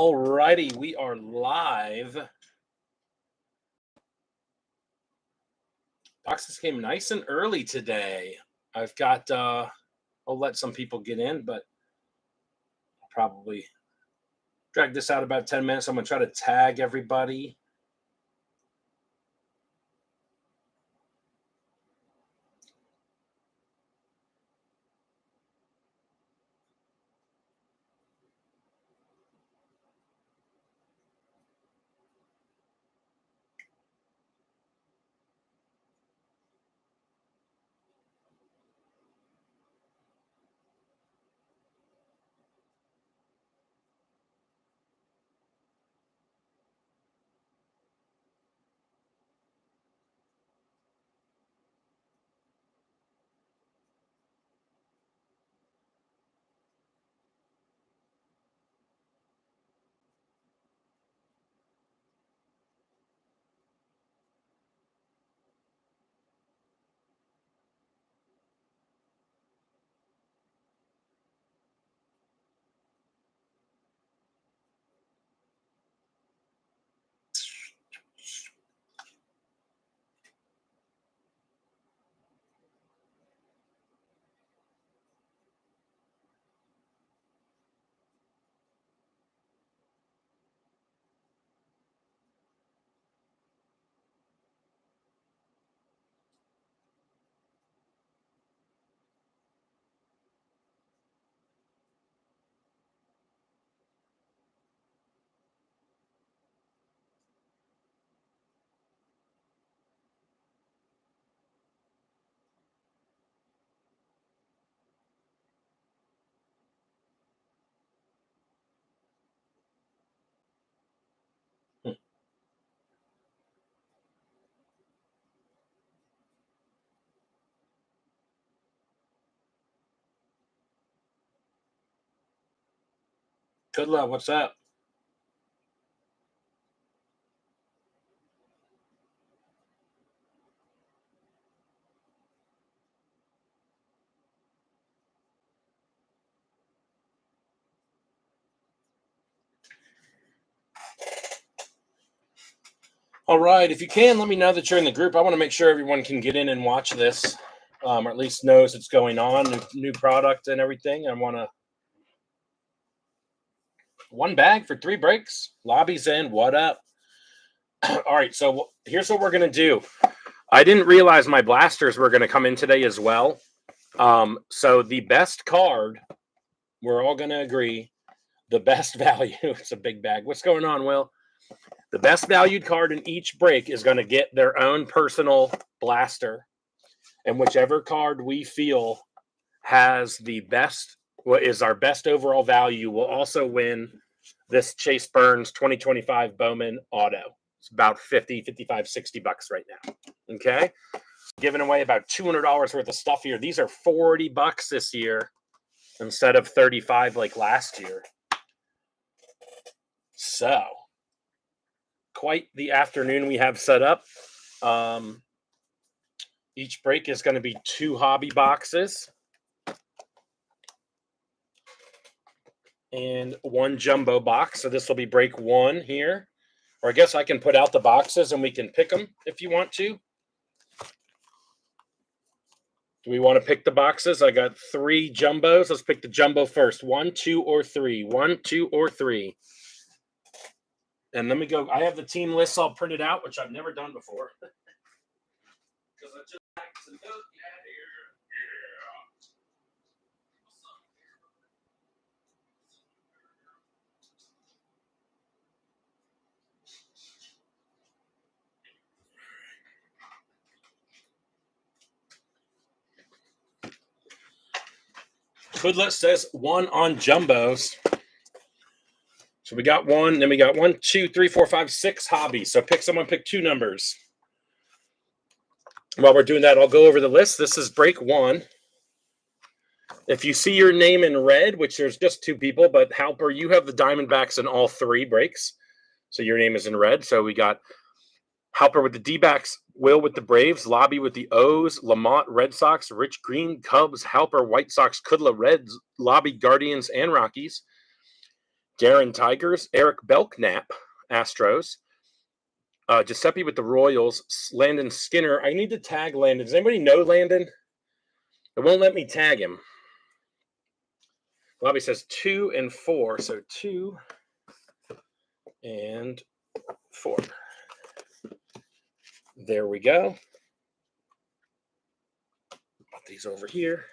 All righty, we are live. Boxes came nice and early today. I've got, I'll let some people get in, but I'll probably drag this out about 10 minutes. I'm going to try to tag everybody. Good luck. What's up? All right. If you can, let me know that you're in the group. I want to make sure everyone can get in and watch this, or at least knows it's going on, new product and everything. I want to one bag for 3 breaks. Lobby's in. What up? All right. So here's what we're going to do. I didn't realize my blasters were going to come in today as well. So the best card, we're all going to agree, the best value. It's a big bag. What's going on, Will? The best valued card in each break is going to get their own personal blaster. And whichever card we feel has the best, what is our best overall value, will also win this Chase Burns 2025 Bowman Auto. It's about 50, 55, 60 bucks right now. Okay. Giving away about $200 worth of stuff here. These are 40 bucks this year instead of 35 like last year. So quite the afternoon we have set up. Each break is going to be 2 hobby boxes and 1 jumbo box. So this will be break 1 here. Or I guess I can put out the boxes and we can pick them if you want to. Do we want to pick the boxes? I got 3 jumbos. Let's pick the jumbo first. 1, 2, or 3. 1, 2, or 3. And let me go. I have the team lists all printed out, which I've never done before. Because I just packed some milk out here. Hoodlet says 1 on jumbos. So we got 1, then we got 1, 2, 3, 4, 5, 6 hobbies. So pick 2 numbers. While we're doing that, I'll go over the list. This is break 1. If you see your name in red, which there's just 2 people, but Halper, you have the Diamondbacks in all 3 breaks. So your name is in red. So we got Halper with the D-backs, Will with the Braves, Lobby with the O's, Lamont Red Sox, Rich Green Cubs, Halper White Sox, Kudla Reds, Lobby Guardians and Rockies, Darren Tigers, Eric Belknap, Astros. Giuseppe with the Royals, Landon Skinner. I need to tag Landon. Does anybody know Landon? It won't let me tag him. Bobby says 2 and 4, so 2 and 4. There we go. Put these over here.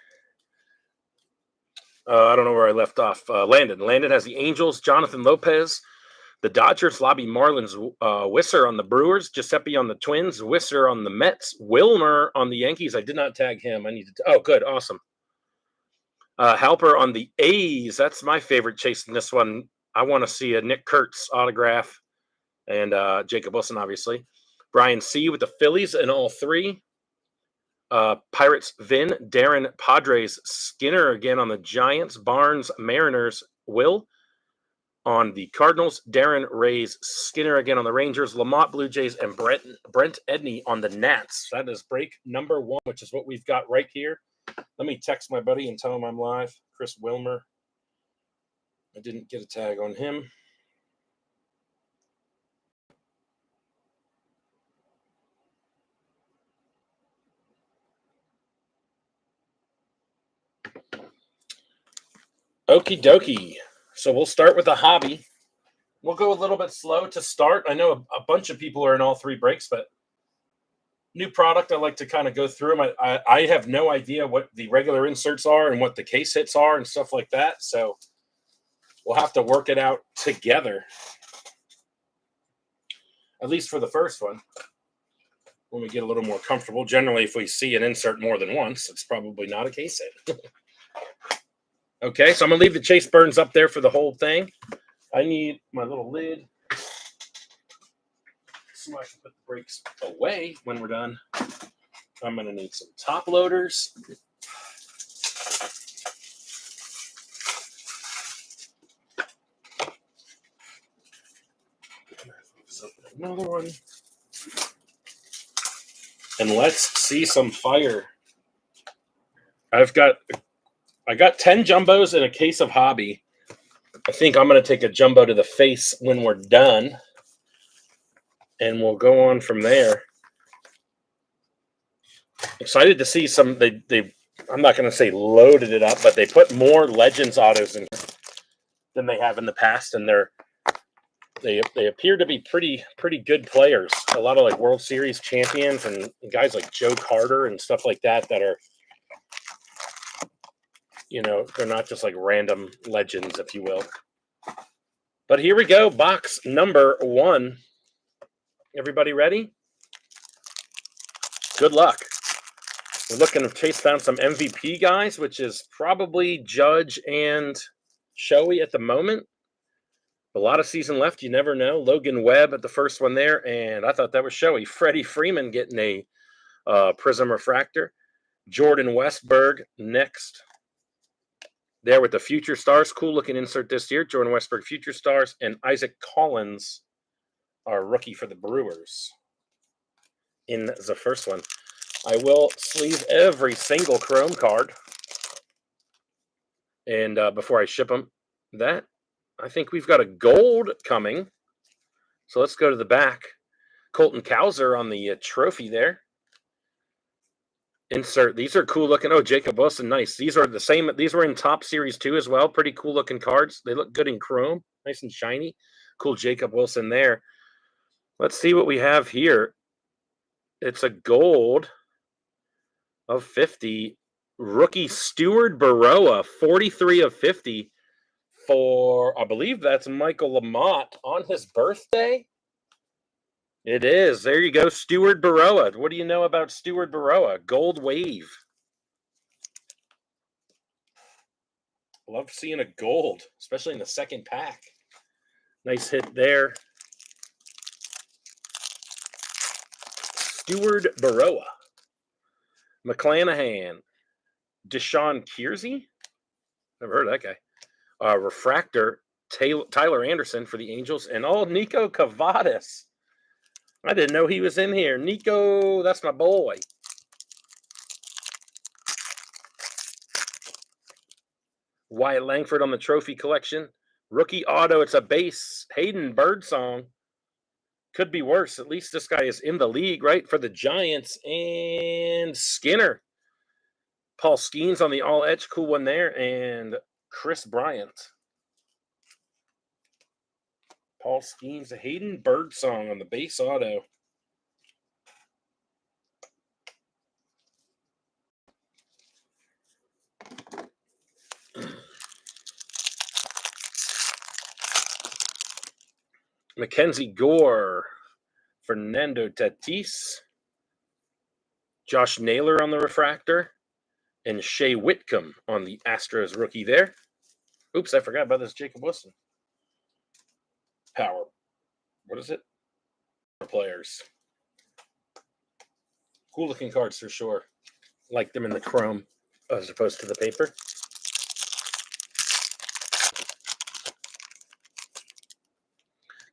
I don't know where I left off. Landon. Landon has the Angels, Jonathan Lopez, the Dodgers, Lobby Marlins, Wisser on the Brewers, Giuseppe on the Twins, Wisser on the Mets, Wilmer on the Yankees. I did not tag him. I need to. Oh, good. Awesome. Halper on the A's. That's my favorite chase in this one. I want to see a Nick Kurtz autograph and Jacob Wilson, obviously. Brian C. with the Phillies in all 3. Pirates, Vin, Darren, Padres, Skinner again on the Giants, Barnes, Mariners, Will on the Cardinals, Darren, Rays, Skinner again on the Rangers, Lamont, Blue Jays, and Brent Edney on the Nats. That is break number 1, which is what we've got right here. Let me text my buddy and tell him I'm live. Chris Wilmer. I didn't get a tag on him. Okie dokie. So we'll start with a hobby. We'll go a little bit slow to start. I know a bunch of people are in all 3 breaks, but new product, I like to kind of go through them. I have no idea what the regular inserts are and what the case hits are and stuff like that. So we'll have to work it out together. At least for the first one. When we get a little more comfortable. Generally, if we see an insert more than once, it's probably not a case hit. Okay, so I'm going to leave the Chase Burns up there for the whole thing. I need my little lid so I can put the brakes away when we're done. I'm going to need some top loaders. Another one. And let's see some fire. I got 10 jumbos and a case of hobby. I think I'm going to take a jumbo to the face when we're done. And we'll go on from there. Excited to see some. They I'm not going to say loaded it up, but they put more Legends autos in than they have in the past, and they appear to be pretty good players. A lot of like World Series champions and guys like Joe Carter and stuff like that are, you know, they're not just like random legends, if you will. But here we go, box number 1. Everybody ready? Good luck. We're looking to chase down some MVP guys, which is probably Judge and Shoei at the moment. A lot of season left. You never know. Logan Webb at the first one there, and I thought that was Shoei. Freddie Freeman getting a Prism Refractor. Jordan Westberg next. There with the Future Stars. Cool looking insert this year. Jordan Westberg, Future Stars, and Isaac Collins, our rookie for the Brewers, in the first one. I will sleeve every single Chrome card. And before I ship them, I think we've got a gold coming. So let's go to the back. Colton Cowser on the trophy there. Insert. These are cool looking. Oh, Jacob Wilson, nice. These are the same. These were in Top Series 2 as well. Pretty cool looking cards. They look good in chrome. Nice and shiny. Cool Jacob Wilson there. Let's see what we have here. It's a gold of 50. Rookie Stewart Baroa, 43 of 50 for, I believe that's Michael Lamont on his birthday. It is. There you go, Stewart Baroa. What do you know about Stewart Baroa? Gold wave. Love seeing a gold, especially in the second pack. Nice hit there. Stewart Baroa. McClanahan. Deshaun Kiersey. Never heard of that guy. Refractor. Tyler Anderson for the Angels. And Nico Cavadas. I didn't know he was in here. Nico, that's my boy. Wyatt Langford on the trophy collection. Rookie auto, it's a base. Hayden Birdsong. Could be worse. At least this guy is in the league, right? For the Giants. And Skinner. Paul Skeens on the all-edge. Cool one there. And Chris Bryant. Paul Skeens. Hayden Birdsong on the base auto. Mackenzie Gore, Fernando Tatis, Josh Naylor on the refractor, and Shea Whitcomb on the Astros rookie there. Oops, I forgot about this Jacob Wilson. Power. What is it? Players. Cool looking cards for sure. Like them in the chrome as opposed to the paper.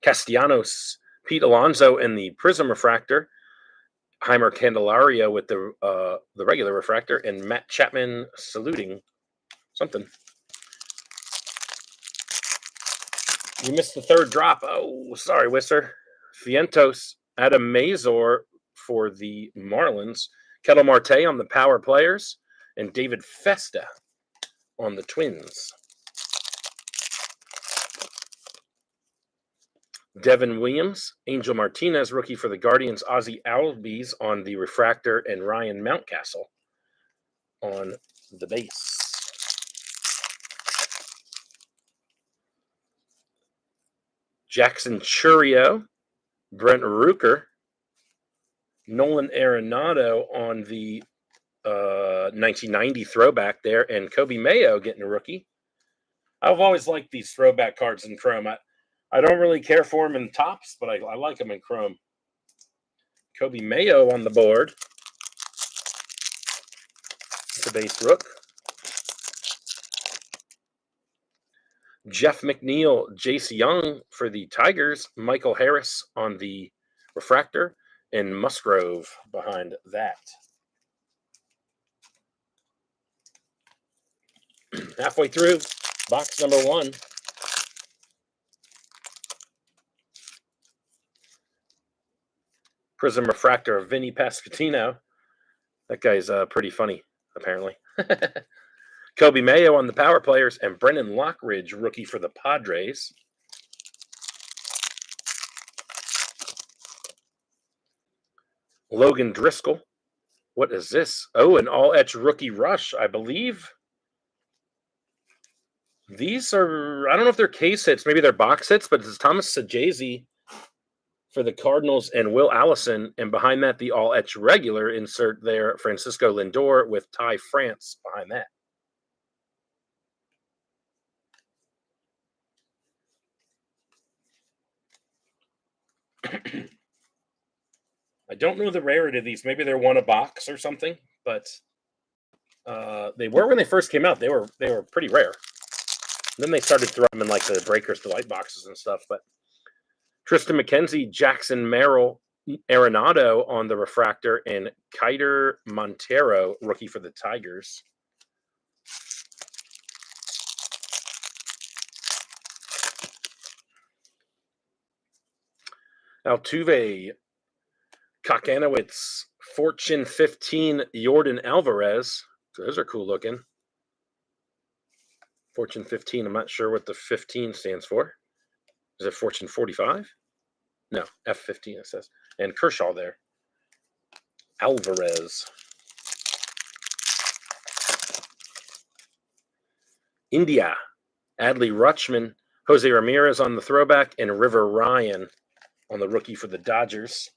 Castellanos, Pete Alonso in the Prism refractor, Heimer Candelario with the regular refractor, and Matt Chapman saluting something. We missed the third drop. Oh, sorry, Wisser. Vientos, Adam Mazur for the Marlins, Ketel Marte on the Power Players, and David Festa on the Twins. Devin Williams, Angel Martinez, rookie for the Guardians, Ozzie Albies on the refractor, and Ryan Mountcastle on the base. Jackson Churio, Brent Rooker, Nolan Arenado on the 1990 throwback there, and Kobe Mayo getting a rookie. I've always liked these throwback cards in chrome. I don't really care for them in tops, but I like them in chrome. Kobe Mayo on the board. It's a base rook. Jeff McNeil, Jace Young for the Tigers, Michael Harris on the refractor, and Musgrove behind that. Halfway through, box number 1. Prism refractor of Vinny Pasquantino. That guy's pretty funny, apparently. Kobe Mayo on the Power Players, and Brendan Lockridge, rookie for the Padres. Logan Driscoll. What is this? Oh, an all-etch rookie rush, I believe. These are, I don't know if they're case hits. Maybe they're box hits, but it's Thomas Sajazi for the Cardinals and Will Allison. And behind that, the all-etch regular insert there, Francisco Lindor with Ty France behind that. I don't know the rarity of these. Maybe they're one a box or something, but they were when they first came out. They were pretty rare. And then they started throwing them in like the Breakers Delight boxes and stuff. But Tristan McKenzie, Jackson Merrill, Arenado on the refractor, and Kiter Montero, rookie for the Tigers. Altuve, Kakanowitz, Fortune 15, Yordan Alvarez. So those are cool looking. Fortune 15, I'm not sure what the 15 stands for. Is it Fortune 45? No, F15 it says. And Kershaw there. Alvarez. India, Adley Rutschman, Jose Ramirez on the throwback, and River Ryan on the rookie for the Dodgers.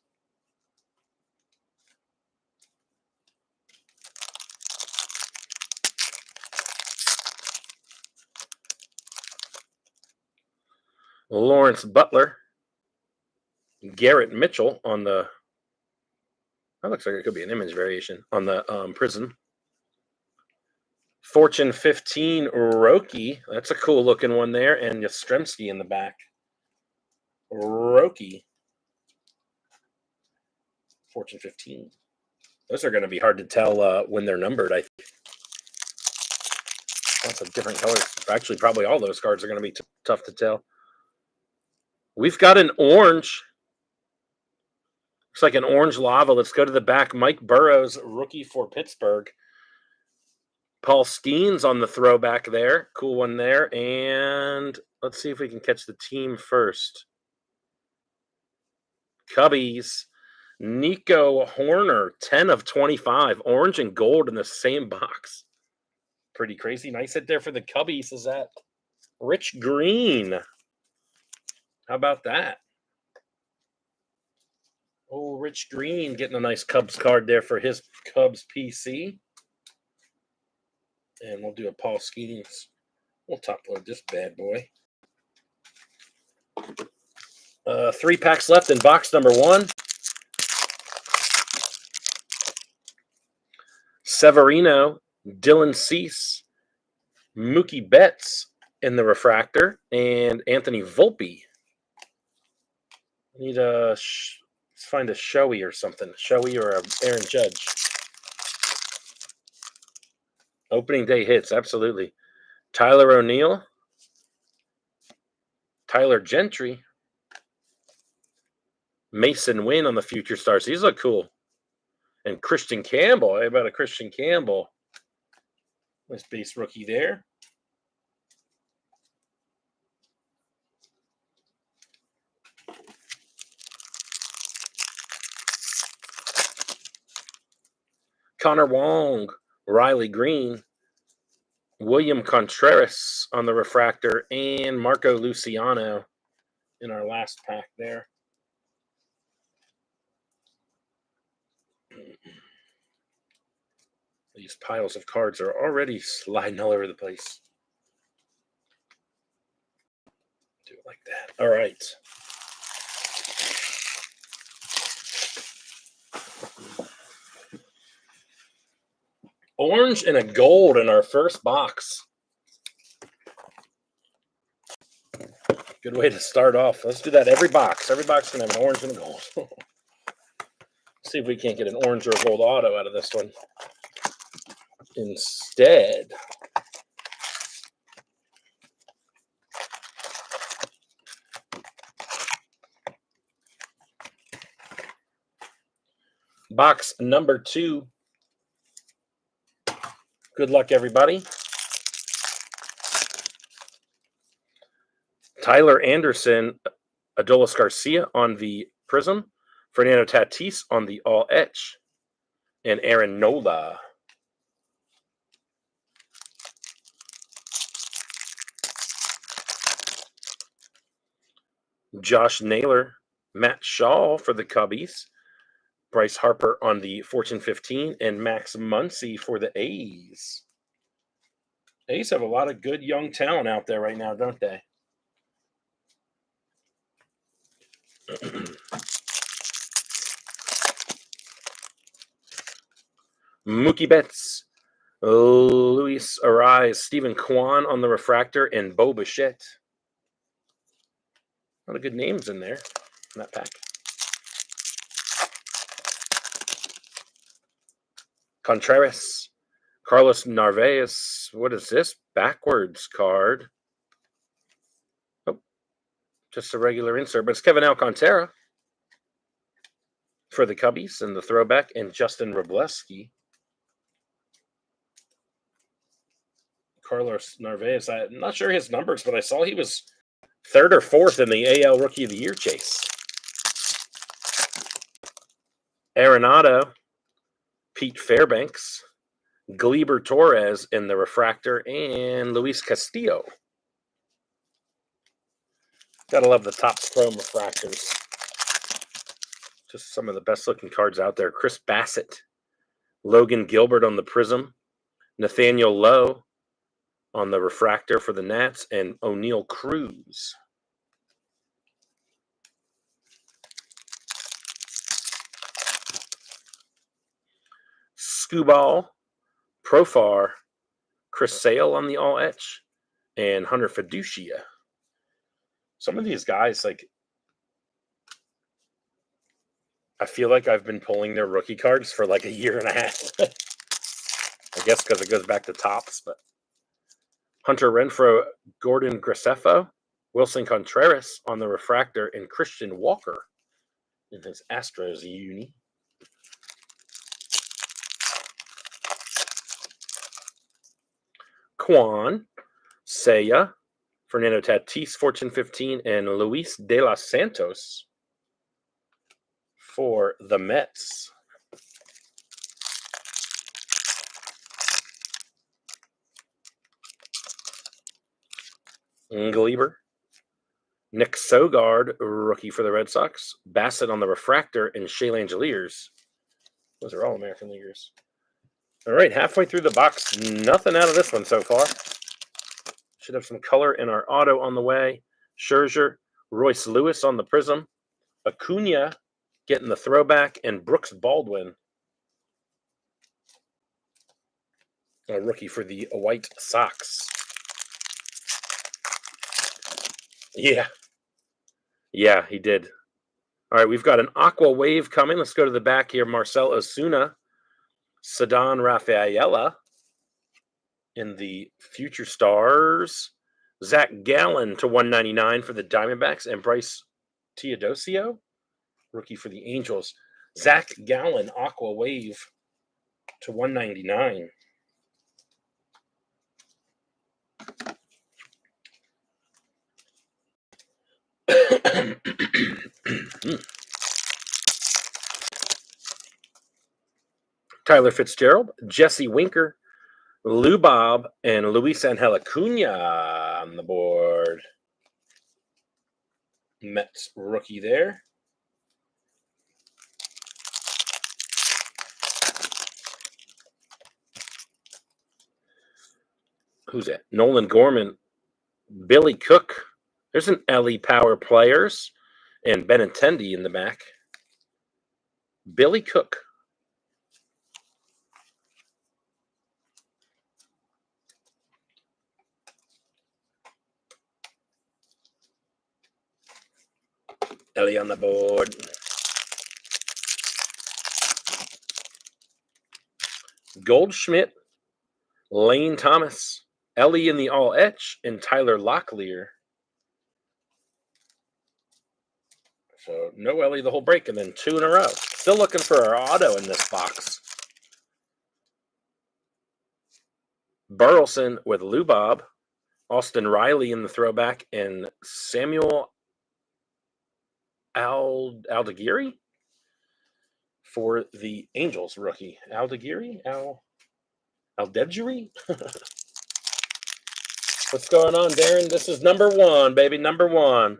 Lawrence Butler, Garrett Mitchell on the, that looks like it could be an image variation, on the Prism. Fortune 15, Roki. That's a cool looking one there. And Yastrzemski in the back. Roki. Fortune 15. Those are going to be hard to tell when they're numbered, I think. Lots of different colors. Actually, probably all those cards are going to be tough to tell. We've got an orange. Looks like an orange lava. Let's go to the back. Mike Burrows, rookie for Pittsburgh. Paul Skeens on the throwback there. Cool one there. And let's see if we can catch the team first. Cubbies. Nico Horner, 10 of 25. Orange and gold in the same box. Pretty crazy. Nice hit there for the Cubbies. Is that Rich Green? How about that? Oh, Rich Green getting a nice Cubs card there for his Cubs PC. And we'll do a Paul Skeens. We'll top load this bad boy. 3 packs left in box number 1. Severino, Dylan Cease, Mookie Betts in the refractor, and Anthony Volpe. Need a let's find a Shoei or something. Shoei or a Aaron Judge. Opening day hits, absolutely. Tyler O'Neill, Tyler Gentry, Mason Wynn on the Future Stars. These look cool. And Christian Campbell. How about a Christian Campbell? Nice base rookie there. Connor Wong, Riley Green, William Contreras on the refractor, and Marco Luciano in our last pack there. These piles of cards are already sliding all over the place. Do it like that. All right. Orange and a gold in our first box. Good way to start off. Let's do that every box. Every box can have an orange and a gold. See if we can't get an orange or a gold auto out of this one. Instead, box number 2. Good luck, everybody. Tyler Anderson, Adolis Garcia on the Prism, Fernando Tatis on the All Etch, and Aaron Nola. Josh Naylor, Matt Shaw for the Cubbies, Bryce Harper on the Fortune 15, and Max Muncy for the A's. A's have a lot of good young talent out there right now, don't they? Mookie Betts, Luis Ariz, Stephen Kwan on the refractor, and Bo Bichette. A lot of good names in there in that pack. Contreras, Carlos Narvaez. What is this? Backwards card. Oh, just a regular insert, but it's Kevin Alcantara for the Cubbies and the throwback, and Justin Wroblewski. Carlos Narvaez. I'm not sure his numbers, but I saw he was 3rd or 4th in the AL Rookie of the Year chase. Arenado, Pete Fairbanks, Gleyber Torres in the refractor, and Luis Castillo. Gotta love the Topps Chrome refractors. Just some of the best looking cards out there. Chris Bassett, Logan Gilbert on the Prism, Nathaniel Lowe on the refractor for the Nats, and O'Neal Cruz. Skubal, Profar, Chris Sale on the All Etch, and Hunter Fiducia. Some of these guys, like, I feel like I've been pulling their rookie cards for like a year and a half. I guess because it goes back to Topps, but Hunter Renfroe, Gordon Graceffo, Wilson Contreras on the refractor, and Christian Walker in his Astros uni. Quan, Seiya, Fernando Tatis, Fortune 15, and Luis de los Santos for the Mets. Glieber, Nick Sogard, rookie for the Red Sox, Bassett on the refractor, and Shea Langeliers. Those are all American Leaguers. All right, halfway through the box, nothing out of this one so far. Should have some color in our auto on the way. Scherzer, Royce Lewis on the Prism, Acuna getting the throwback, and Brooks Baldwin, a rookie for the White Sox. Yeah, he did. All right, we've got an Aqua Wave coming. Let's go to the back here. Marcell Ozuna, Ceddanne Rafaela in the Future Stars. Zach Gallen to 199 for the Diamondbacks, and Bryce Teodosio, rookie for the Angels. Zach Gallen, Aqua Wave to 199. Tyler Fitzgerald, Jesse Winker, Lou Bob, and Luis Angel Acuna on the board. Mets rookie there. Who's that? Nolan Gorman, Billy Cook. There's an LE Power Players, and Benintendi in the back. Billy Cook. Ellie on the board. Goldschmidt, Lane Thomas, Ellie in the all etch, and Tyler Locklear. So no Ellie the whole break, and then 2 in a row. Still looking for our auto in this box. Burleson with Lou Bob, Austin Riley in the throwback, and Samuel Aldeguerri for the Angels rookie. Aldeguerri? Aldeguerri? What's going on, Darren? This is number 1, baby. Number 1.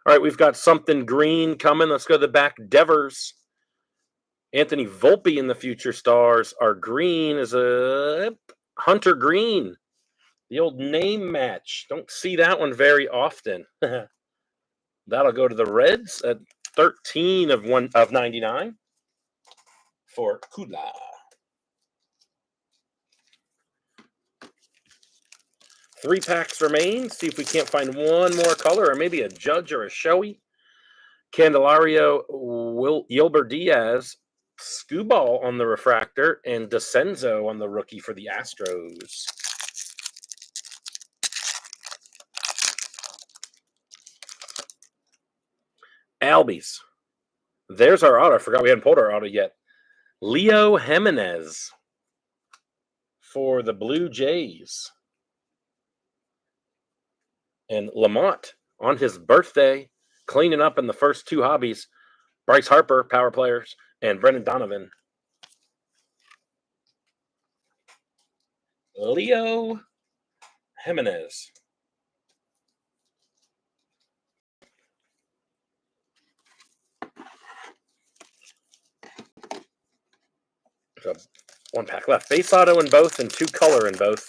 All right, we've got something green coming. Let's go to the back. Devers. Anthony Volpe in the Future Stars. Our green is a Hunter Green. The old name match. Don't see that one very often. That'll go to the Reds at 13 of 99 for Kula. Three packs remain. See if we can't find one more color, or maybe a Judge or a Shoei. Candelario, Yilber Diaz, Skubal on the refractor, and DeCenzo on the rookie for the Astros. Albies. There's our auto. I forgot we hadn't pulled our auto yet. Leo Jimenez for the Blue Jays. And Lamont on his birthday, cleaning up in the first two hobbies. Bryce Harper, Power Players, and Brendan Donovan. Leo Jimenez. So one pack left. Base auto in both and two color in both.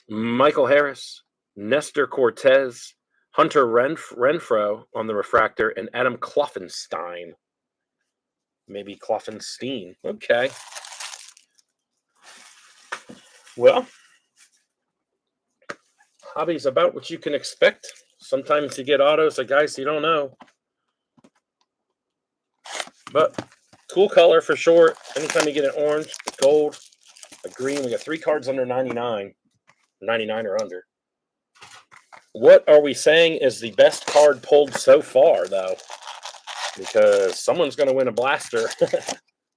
Michael Harris, Nestor Cortez, Hunter Renfroe on the refractor, and Adam Kloffenstein. Maybe Kloffenstein. Okay. Well, hobby's about what you can expect. Sometimes you get autos of guys you don't know. But cool color for sure. Anytime you get an orange, gold, A green. We got 3 cards under 99. 99 or under. What are we saying is the best card pulled so far, though? Because someone's going to win a blaster.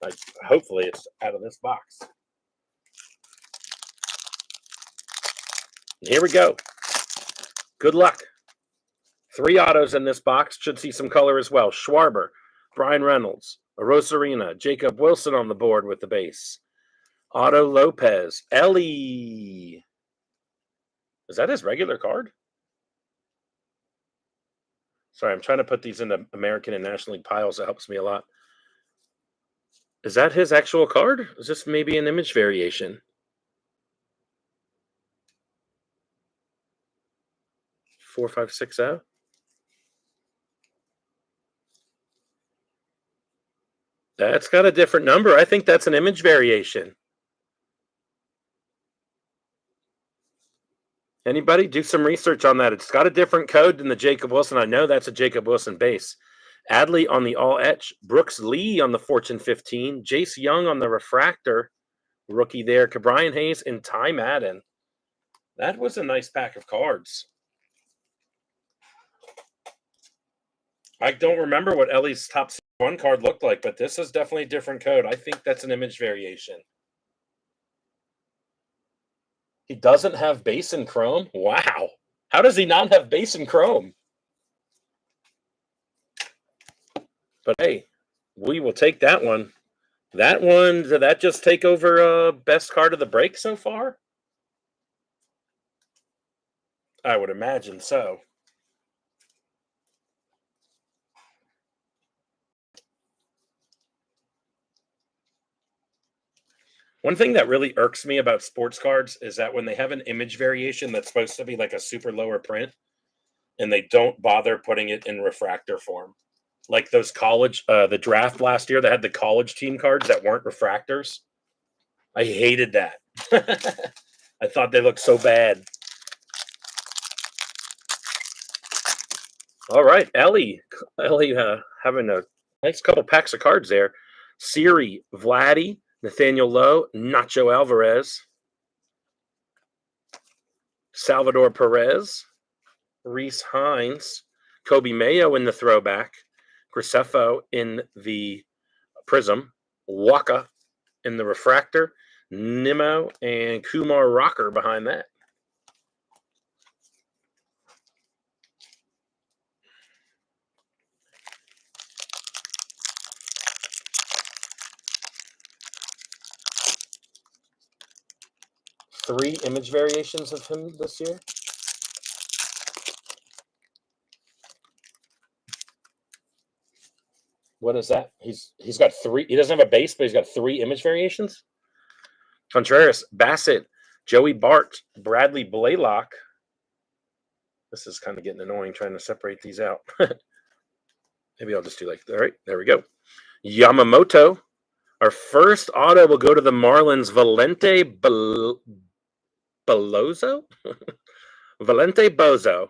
Like, hopefully it's out of this box. Here we go. Good luck. 3 autos in this box. Should see some color as well. Schwarber, Brian Reynolds, Rosarina, Jacob Wilson on the board with the base. Otto Lopez, Ellie. Is that his regular card? Sorry, I'm trying to put these into American and National League piles. That helps me a lot. Is that his actual card? Is this maybe an image variation? Four, 5, 6, 0. That's got a different number. I think that's an image variation. Anybody do some research on that? It's got a different code than the Jacob Wilson. I know that's a Jacob Wilson base. Adley on the all etch. Brooks Lee on the Fortune 15. Jace Young on the refractor. Rookie there. Cabrian Hayes and Ty Madden. That was a nice pack of cards. I don't remember what Ellie's top 1 card looked like, but this is definitely a different code. I think that's an image variation. He doesn't have base in chrome? Wow. How does he not have base in chrome? But hey, we will take that one. That one, did that just take over best card of the break so far? I would imagine so. One thing that really irks me about sports cards is that when they have an image variation that's supposed to be like a super lower print, and they don't bother putting it in refractor form. Like those college, the draft last year that had the college team cards that weren't refractors. I hated that. I thought they looked so bad. All right, Ellie having a nice couple packs of cards there. Siri, Vladdy, Nathaniel Lowe, Nacho Alvarez, Salvador Perez, Reese Hines, Kobe Mayo in the throwback, Graceffo in the prism, Waka in the refractor, Nimmo and Kumar Rocker behind that. Three image variations of him this year. What is that? He's got 3. He doesn't have a base, but he's got 3 image variations. Contreras, Bassett, Joey Bart, Bradley Blaylock. This is kind of getting annoying trying to separate these out. Maybe I'll just do like, all right, there we go. Yamamoto. Our first auto will go to the Marlins, Valente Belozo? Valente Bozo.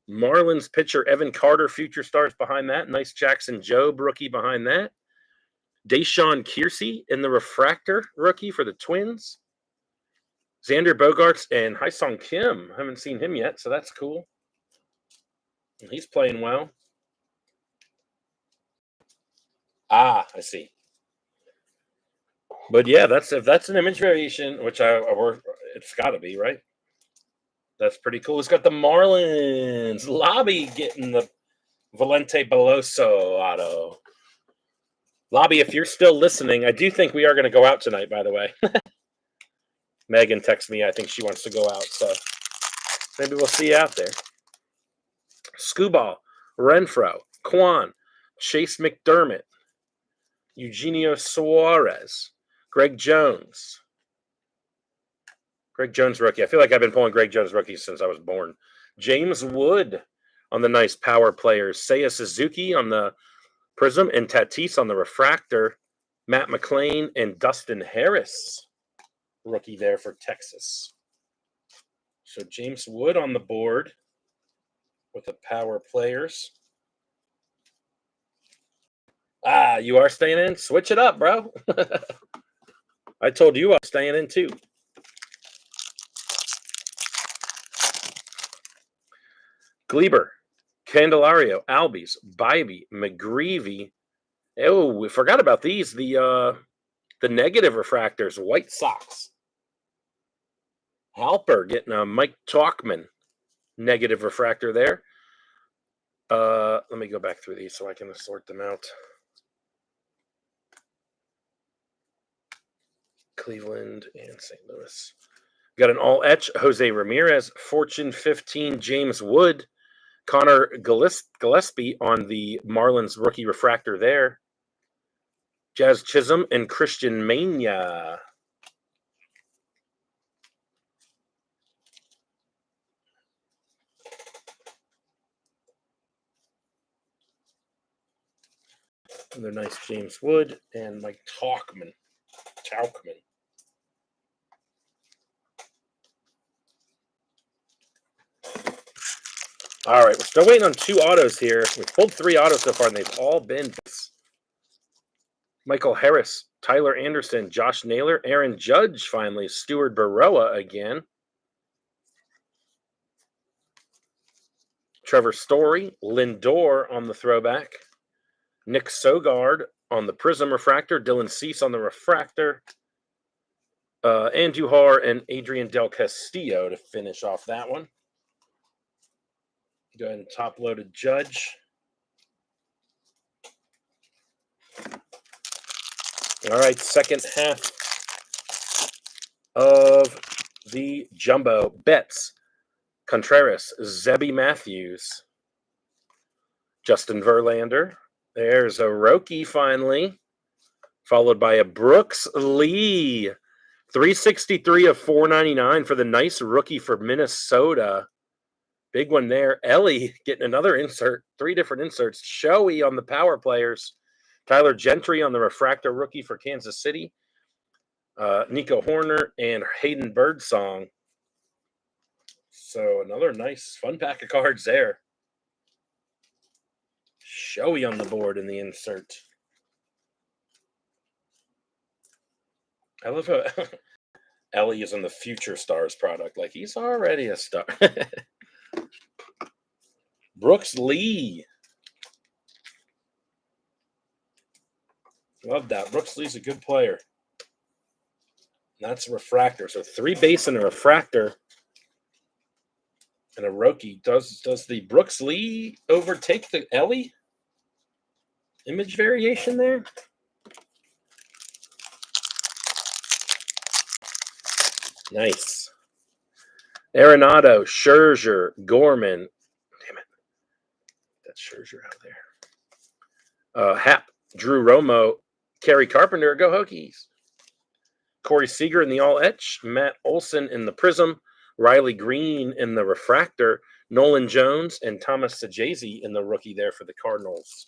Marlins pitcher Evan Carter, future stars behind that. Nice Jackson Jobe rookie behind that. Deshaun Kiersey in the refractor rookie for the Twins. Xander Bogaerts and Hyesung Kim. Haven't seen him yet, so that's cool. He's playing well. Ah, I see. But yeah, if that's an image variation, which it's got to be, right? That's pretty cool. It's got the Marlins Lobby getting the Valente Beloso auto. Lobby, if you're still listening, I do think we are going to go out tonight, by the way. Megan texted me. I think she wants to go out, so maybe we'll see you out there. Scuball, Renfro, Kwan, Chase McDermott, Eugenio Suarez, Greg Jones. Greg Jones rookie. I feel like I've been pulling Greg Jones rookies since I was born. James Wood on the nice power players. Seiya Suzuki on the prism and Tatis on the refractor. Matt McClain and Dustin Harris. Rookie there for Texas. So James Wood on the board with the power players. Ah, you are staying in? Switch it up, bro. I told you I was staying in too. Gleber, Candelario, Albies, Bybee, McGreevy. Oh, we forgot about these. The negative refractors, White Sox. Halper getting a Mike Talkman negative refractor there. Let me go back through these so I can sort them out. Cleveland and St. Louis. Got an all etch, Jose Ramirez, Fortune 15, James Wood, Connor Gillespie on the Marlins rookie refractor there. Jazz Chisholm and Christian Mania. Another nice James Wood and Mike Talkman. All right, we're still waiting on 2 autos here. We've pulled 3 autos so far, and they've all been Michael Harris, Tyler Anderson, Josh Naylor, Aaron Judge finally, Stuart Baroa again. Trevor Story, Lindor on the throwback. Nick Sogard on the Prism refractor. Dylan Cease on the refractor. Andujar and Adrian Del Castillo to finish off that one. Go ahead and top-loaded Judge. All right, second half of the jumbo. Betts, Contreras, Zebby Matthews, Justin Verlander. There's a Roki finally, followed by a Brooks Lee. 363 of 499 for the nice rookie for Minnesota. Big one there. Ellie getting another insert, 3 different inserts. Showy on the power players. Tyler Gentry on the refractor rookie for Kansas City. Nico Horner and Hayden Birdsong. So another nice fun pack of cards there. Showy on the board in the insert. I love how Ellie is on the Future Stars product. Like, he's already a star. Brooks Lee. Love that. Brooks Lee's a good player. And that's a refractor. So 3 base and a refractor. And a Roki. Does the Brooks Lee overtake the Ellie image variation there? Nice. Arenado, Scherzer, Gorman. Damn it. That's Scherzer out there. Happ, Drew Romo, Kerry Carpenter. Go Hokies. Corey Seager in the all etch. Matt Olson in the Prism. Riley Green in the refractor. Nolan Jones and Thomas Sajazi in the rookie there for the Cardinals.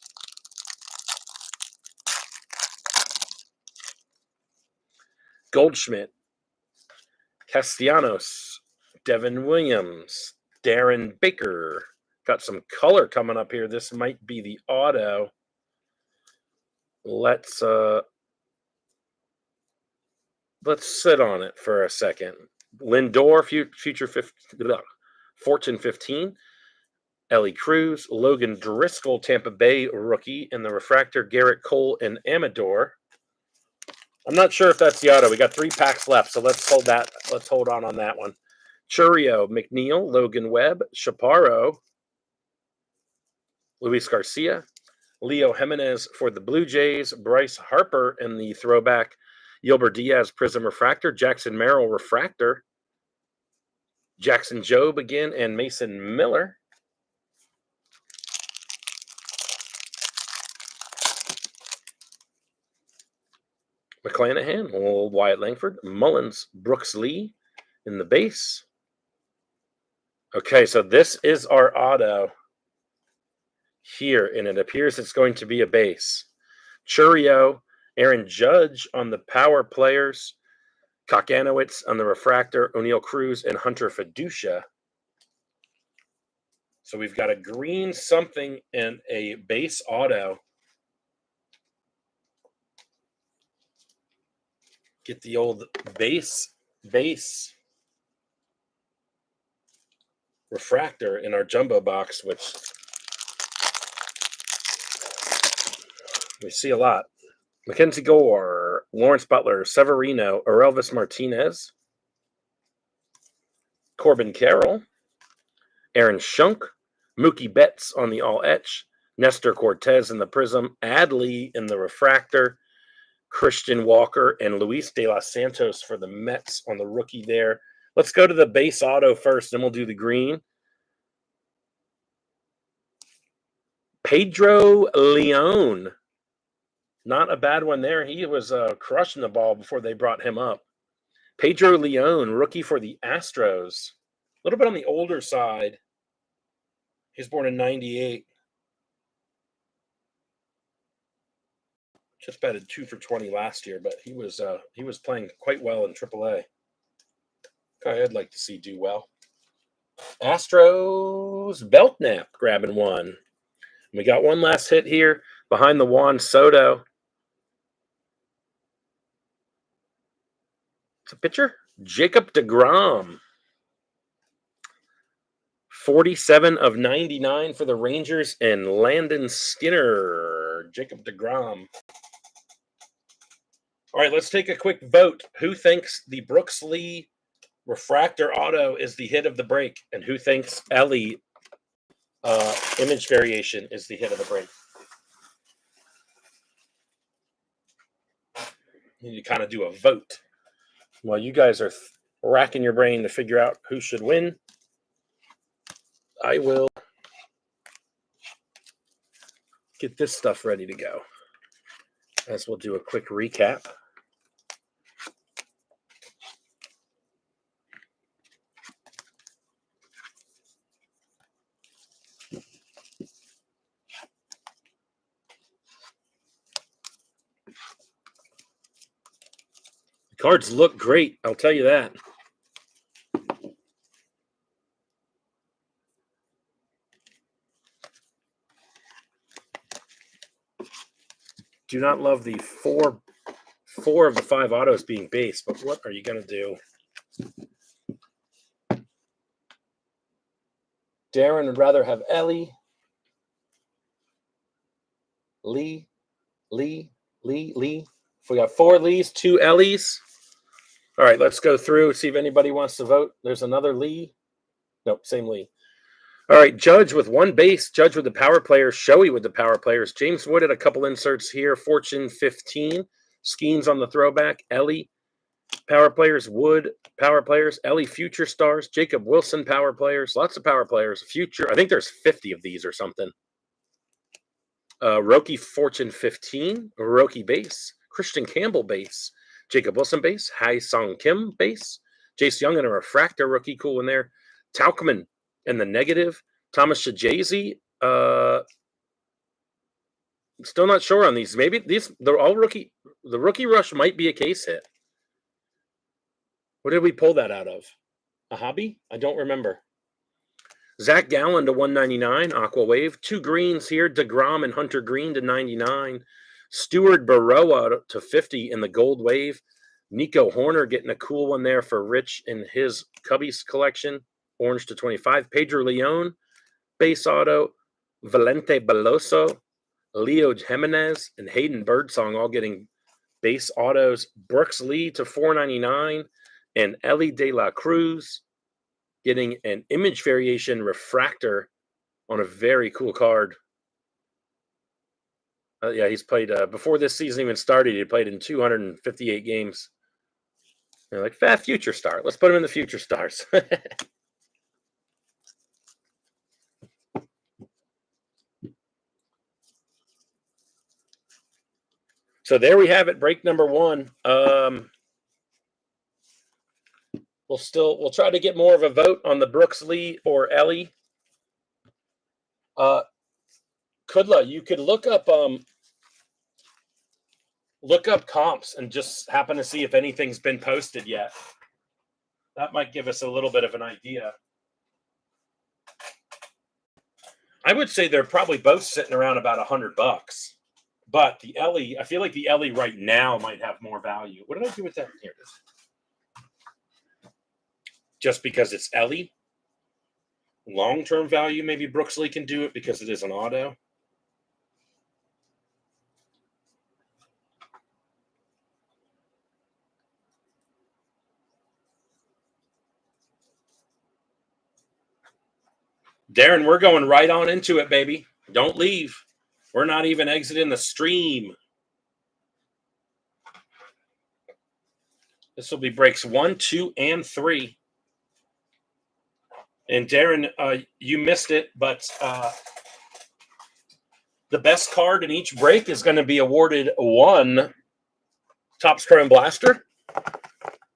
Goldschmidt, Castellanos, Devin Williams, Darren Baker. Got some color coming up here. This might be the auto. Let's sit on it for a second. Lindor, Fortune 15. Ellie Cruz, Logan Driscoll, Tampa Bay rookie in the refractor. Garrett Cole and Amador. I'm not sure if that's the auto. We got 3 packs left, so let's hold that. Let's hold on that one. Churio, McNeil, Logan Webb, Chaparro, Luis Garcia, Leo Jimenez for the Blue Jays, Bryce Harper in the throwback, Yilber Diaz Prism refractor, Jackson Merrill refractor, Jackson Jobe again, and Mason Miller. McClanahan, old Wyatt Langford, Mullins, Brooks Lee in the base. Okay, so this is our auto here, and it appears it's going to be a base. Churio, Aaron Judge on the power players, Kokanowitz on the refractor, O'Neill Cruz, and Hunter Fiducia. So we've got a green something and a base auto. Get the old base refractor in our jumbo box, which we see a lot. Mackenzie Gore, Lawrence Butler, Severino, Orelvis Martinez, Corbin Carroll, Aaron Schunk, Mookie Betts on the all-etch, Nestor Cortez in the prism, Adley in the refractor, Christian Walker, and Luis de los Santos for the Mets on the rookie there. Let's go to the base auto first, then we'll do the green. Pedro Leon. Not a bad one there. He was crushing the ball before they brought him up. Pedro Leon, rookie for the Astros. A little bit on the older side. He's born in 98. Just batted 2 for 20 last year, but he was playing quite well in AAA. Guy I'd like to see do well. Astros, Belknap grabbing one. We got one last hit here behind the Juan Soto. It's a pitcher. Jacob deGrom. 47 of 99 for the Rangers and Landon Skinner. Jacob deGrom. All right, let's take a quick vote. Who thinks the Brooks Lee refractor auto is the hit of the break? And who thinks Ellie image variation is the hit of the break? You need to kind of do a vote while you guys are racking your brain to figure out who should win. I will get this stuff ready to go as we'll do a quick recap. Cards look great, I'll tell you that. Do not love the four of the 5 autos being base, but what are you going to do? Darren would rather have Ellie, Lee. If we got 4 Lees, 2 Ellies. All right, let's go through, see if anybody wants to vote. There's another Lee. Nope, same Lee. All right, Judge with 1 base. Judge with the power players. Showy with the power players. James Wood had a couple inserts here. Fortune 15. Skeens on the throwback. Ellie, power players. Wood, power players. Ellie, future stars. Jacob Wilson, power players. Lots of power players. Future, I think there's 50 of these or something. Roki, Fortune 15. Roki base. Christian Campbell base. Jacob Wilson base. Hai Song Kim base. Jace Young in a refractor rookie, cool in there. Taukman in the negative. Thomas Shajazy. Still not sure on these. Maybe they're all rookie. The rookie rush might be a case hit. What did we pull that out of? A hobby? I don't remember. Zach Gallen to 199. Aqua Wave. 2 greens here. DeGrom and Hunter Green to 99. Stuart Baroa to 50 in the gold wave. Nico Horner getting a cool one there for Rich in his Cubbies collection. Orange to 25. Pedro Leon, base auto. Valente Beloso, Leo Jimenez, and Hayden Birdsong all getting base autos. Brooks Lee to 499. And Ellie De La Cruz getting an image variation refractor on a very cool card. Yeah, he's played before this season even started. He played in 258 games. They're like, fat future star. Let's put him in the future stars. So there we have it. Break number 1. We'll try to get more of a vote on the Brooks Lee or Ellie. Kudla, you could look up comps and just happen to see if anything's been posted yet. That might give us a little bit of an idea. I would say they're probably both sitting around about $100. But the Ellie, I feel like the Ellie right now might have more value. What did I do with that? Here it is. Just because it's Ellie. Long-term value, maybe Brooksley can do it because it is an auto. Darren, we're going right on into it, baby. Don't leave. We're not even exiting the stream. This will be breaks 1, 2, and 3. And Darren, you missed it, but the best card in each break is going to be awarded 1 Topps Chrome Blaster.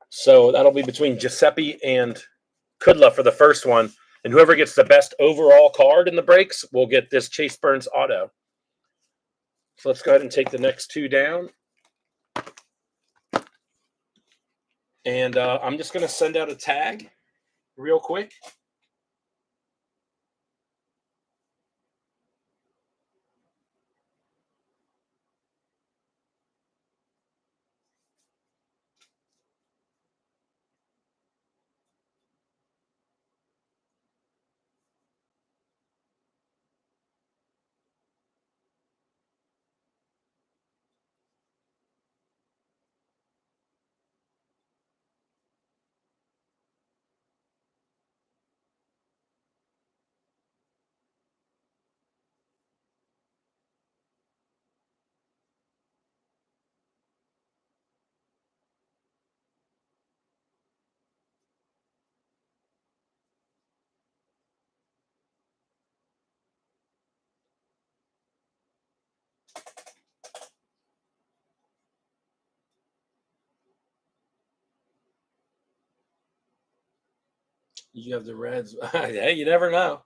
So that'll be between Giuseppe and Kudla for the first one. And whoever gets the best overall card in the breaks will get this Chase Burns auto. So let's go ahead and take the next 2 down. And I'm just going to send out a tag real quick. You have the Reds. Hey, you never know.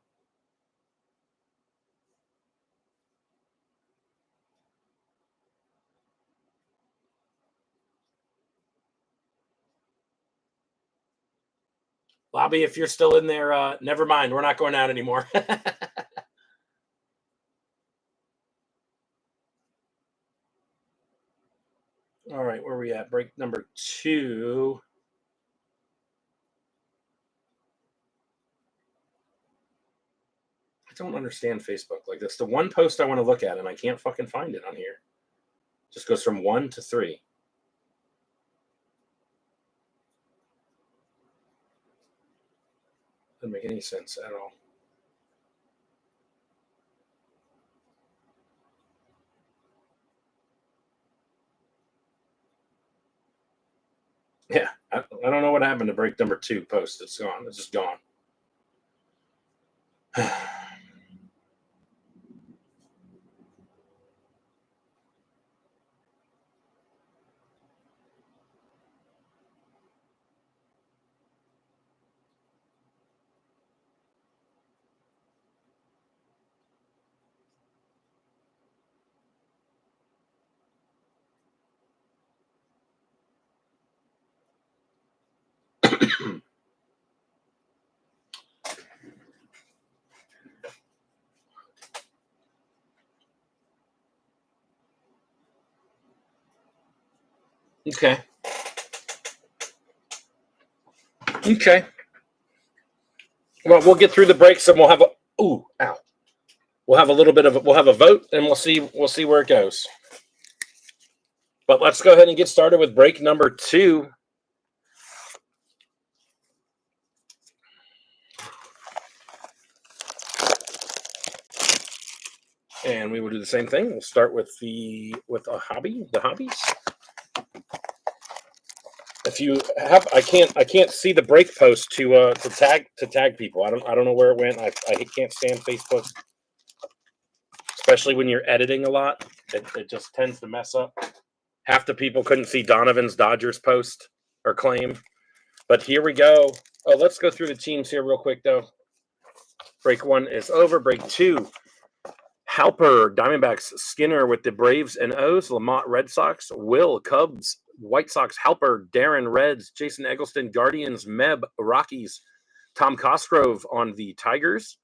Lobby, if you're still in there, never mind. We're not going out anymore. All right, where are we at? Break number 2. I don't understand Facebook. Like, that's the one post I want to look at, and I can't fucking find it on here. Just goes from 1 to 3. Doesn't make any sense at all. Yeah, I don't know what happened to break number 2 post. It's gone. It's just gone. Okay. Okay. Well, we'll get through the breaks and we'll have a ooh, ow. We'll have a little bit of we'll have a vote and we'll see where it goes. But let's go ahead and get started with break number 2. And we will do the same thing. We'll start with the hobbies. If you have, I can't see the break post to tag people. I don't know where it went. I can't stand Facebook, especially when you're editing a lot. It just tends to mess up. Half the people couldn't see Donovan's Dodgers post or claim. But here we go. Oh, let's go through the teams here real quick though. Break 1 is over. Break 2. Halper, Diamondbacks, Skinner with the Braves and O's, Lamont, Red Sox, Will, Cubs, White Sox, Halper, Darren, Reds, Jason Eggleston, Guardians, Meb, Rockies, Tom Cosgrove on the Tigers,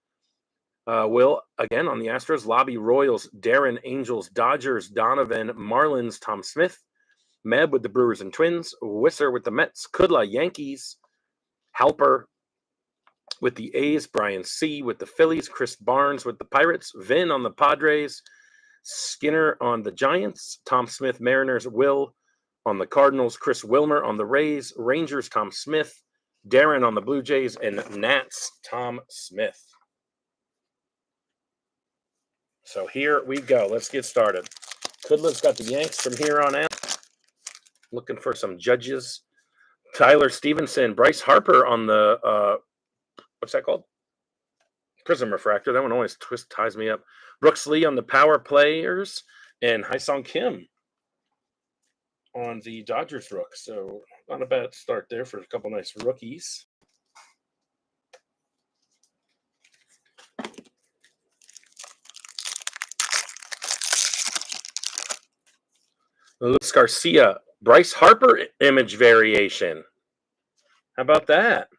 Will, again on the Astros. Lobby, Royals. Darren, Angels. Dodgers. Donovan, Marlins. Tom Smith. Meb with the Brewers and Twins. Wisser with the Mets. Kudla, Yankees. Halper with the A's. Brian C. with the Phillies. Chris Barnes with the Pirates. Vin on the Padres. Skinner on the Giants. Tom Smith, Mariners. Will on the Cardinals. Chris Wilmer on the Rays. Rangers, Tom Smith. Darren on the Blue Jays. And Nats, Tom Smith. So here we go. Let's get started. Kudla's got the Yanks from here on out. Looking for some judges. Tyler Stevenson, Bryce Harper on the, what's that called? Prism Refractor. That one always ties me up. Brooks Lee on the Power Players. And Hyesung Kim on the Dodgers Rook. So not a bad start there for a couple nice rookies. Luis Garcia, Bryce Harper image variation. How about that?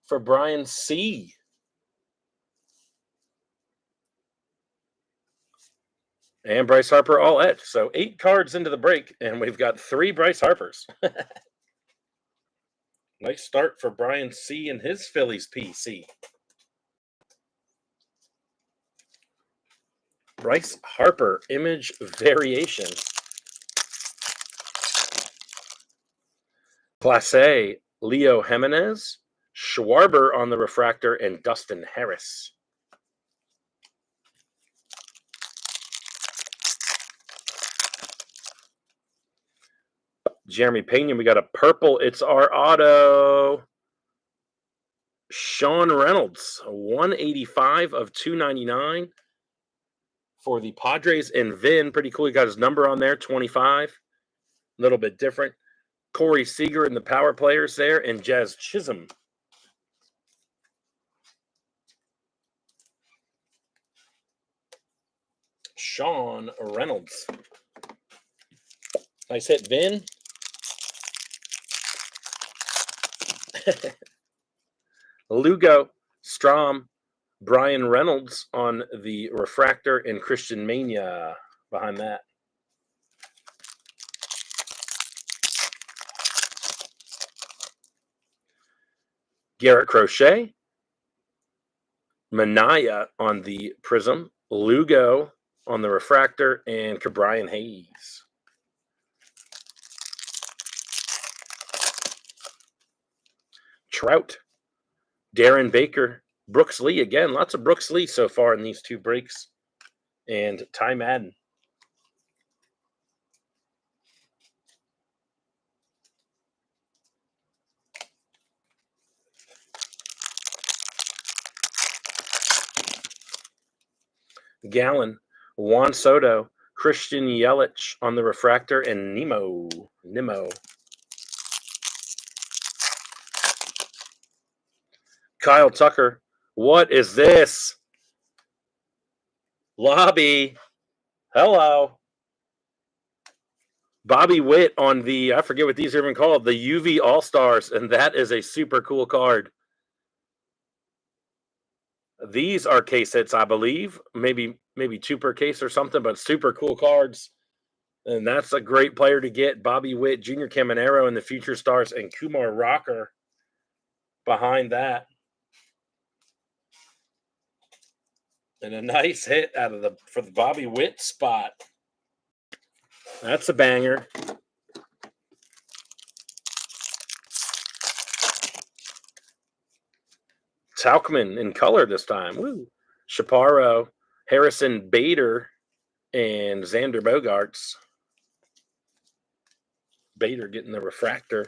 For Brian C. And Bryce Harper all etched. So 8 cards into the break, and we've got 3 Bryce Harpers. Nice start for Brian C. and his Phillies PC. Bryce Harper image variation. Class A, Leo Jimenez, Schwarber on the refractor, and Dustin Harris. Jeremy Pena, we got a purple. It's our auto. Sean Reynolds, 185 of 299 for the Padres and Vin. Pretty cool. He got his number on there, 25. A little bit different. Corey Seager and the Power Players there, and Jazz Chisholm. Sean Reynolds. Nice hit, Vin. Lugo, Strom, Brian Reynolds on the refractor, and Christian Mania behind that. Garrett Crochet, Manaya on the Prism, Lugo on the refractor, and Cabrian Hayes. Trout, Darren Baker, Brooks Lee again. Lots of Brooks Lee so far in these 2 breaks. And Ty Madden. Gallon, Juan Soto, Christian Yelich on the refractor, and Nemo. Kyle Tucker, what is this? Lobby, hello. Bobby Witt on the, I forget what these are even called, the UV All-Stars, and that is a super cool card. These are case hits, I believe. Maybe 2 per case or something, but super cool cards. And that's a great player to get. Bobby Witt, Junior Caminero, and the Future Stars, and Kumar Rocker behind that. And a nice hit for the Bobby Witt spot. That's a banger. Tauchman in color this time. Woo. Chaparro, Harrison Bader, and Xander Bogaerts. Bader getting the refractor.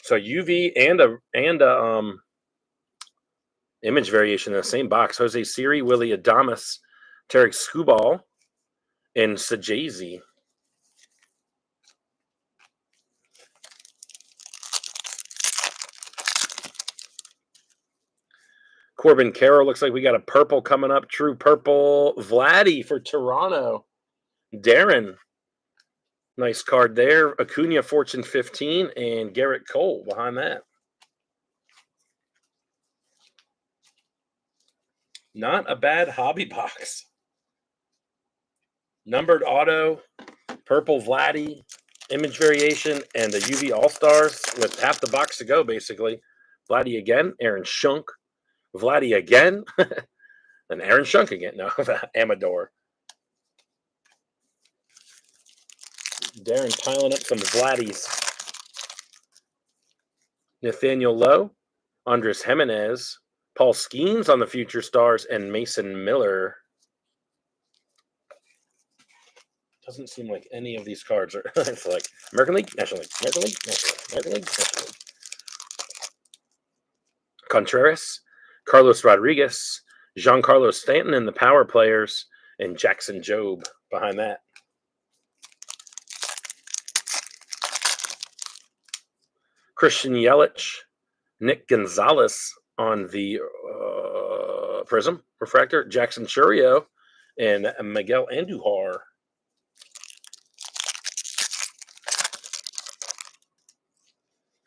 So UV and a image variation in the same box. Jose Siri, Willie Adames, Tarek Skubal, and Sajazi. Corbin Carroll, looks like we got a purple coming up. True purple. Vladdy for Toronto. Darren. Nice card there. Acuna, Fortune 15, and Garrett Cole behind that. Not a bad hobby box. Numbered auto, purple Vladdy, image variation, and the UV All-Stars with half the box to go, basically. Vladdy again, Aaron Shunk. Vladdy again, and Aaron Shunk again. No, Amador. Darren piling up some Vladdies. Nathaniel Lowe, Andres Jimenez, Paul Skeens on the Future Stars, and Mason Miller. Doesn't seem like any of these cards are it's like American League, National League, American League, National League, American League, National League. Contreras, Carlos Rodriguez, Giancarlo Stanton in the power players, and Jackson Jobe behind that. Christian Yelich, Nick Gonzalez on the Prism Refractor, Jackson Churio, and Miguel Andujar.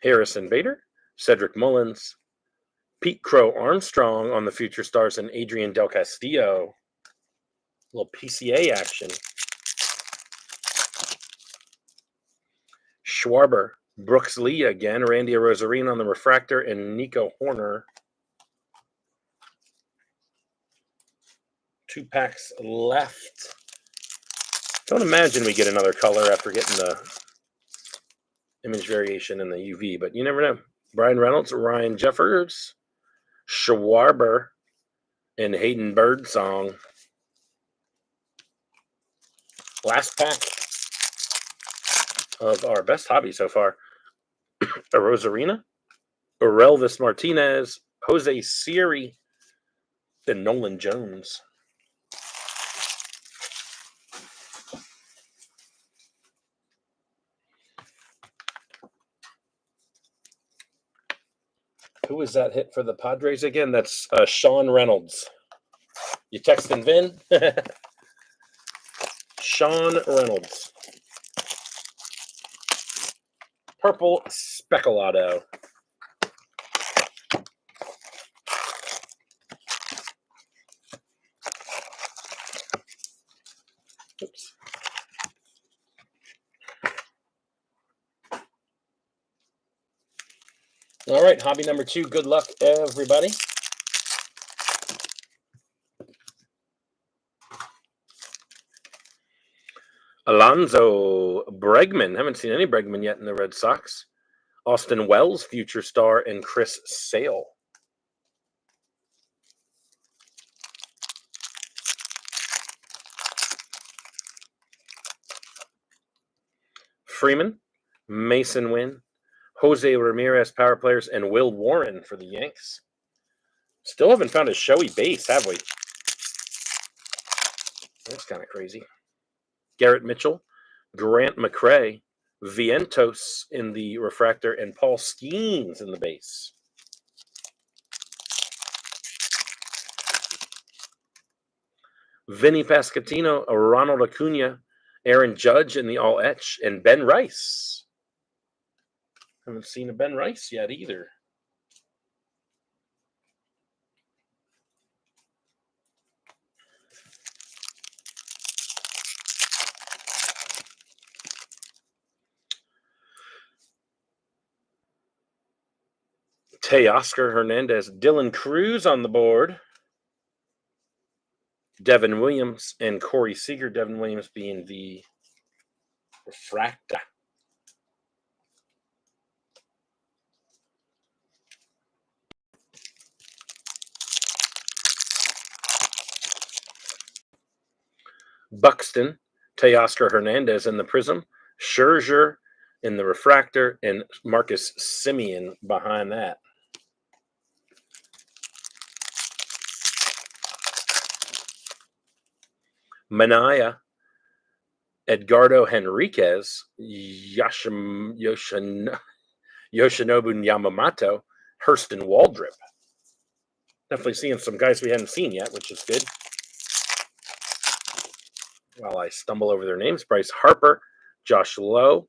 Harrison Bader, Cedric Mullins, Pete Crow Armstrong on the Future Stars, and Adrian Del Castillo. A little PCA action. Schwarber, Brooks Lee again, Randy Arozarena on the Refractor, and Nico Horner. 2 packs left. Don't imagine we get another color after getting the image variation and the UV, but you never know. Brian Reynolds, Ryan Jeffers, Schwarber, and Hayden Birdsong. Last pack of our best hobby so far. Arozarena, Orelvis Martinez, Jose Siri, and Nolan Jones. Who is that hit for the Padres again? That's Sean Reynolds. You texting Vin? Sean Reynolds. Purple Speculado. Oops. All right, hobby number 2. Good luck, everybody. Alonzo Bregman. Haven't seen any Bregman yet in the Red Sox. Austin Wells, Future Star, and Chris Sale. Freeman, Mason Wynn, Jose Ramirez, power players, and Will Warren for the Yanks. Still haven't found a showy base, have we? That's kind of crazy. Garrett Mitchell, Grant McCray, Vientos in the Refractor, and Paul Skeens in the base. Vinny Pascatino, Ronald Acuna, Aaron Judge in the All-Etch, and Ben Rice. Haven't seen a Ben Rice yet either. Teoscar Hernandez, Dylan Cruz on the board. Devin Williams and Corey Seager. Devin Williams being the Refractor. Buxton, Teoscar Hernandez in the Prism. Scherzer in the Refractor, and Marcus Semien behind that. Manaya, Edgardo Henriquez, Yoshinobu Yamamoto, Hurston Waldrip. Definitely seeing some guys we hadn't seen yet, which is good. While I stumble over their names, Bryce Harper, Josh Lowe,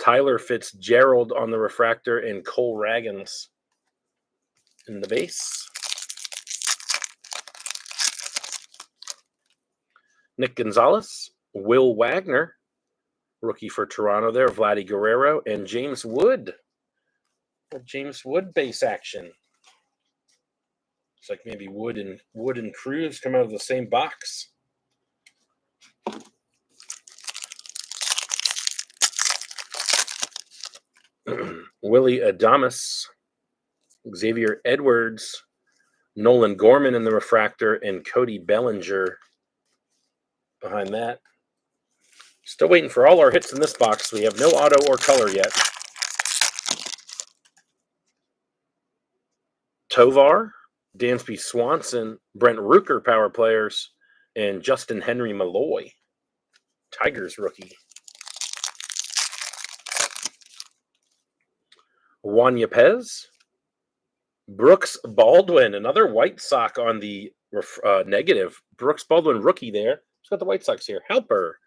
Tyler Fitzgerald on the refractor, and Cole Raggins in the base. Nick Gonzalez, Will Wagner, rookie for Toronto there, Vladdy Guerrero, and James Wood. James Wood base action. It's like maybe Wood and Cruz come out of the same box. Willie Adames, Xavier Edwards, Nolan Gorman in the refractor, and Cody Bellinger behind that. Still waiting for all our hits in this box. We have no auto or color yet. Tovar, Dansby Swanson, Brent Rooker power players, and Justin Henry Malloy, Tigers rookie. Juan Yepez, Brooks Baldwin, another White Sox on the negative. Brooks Baldwin rookie there. Who's got the White Sox here? Helper.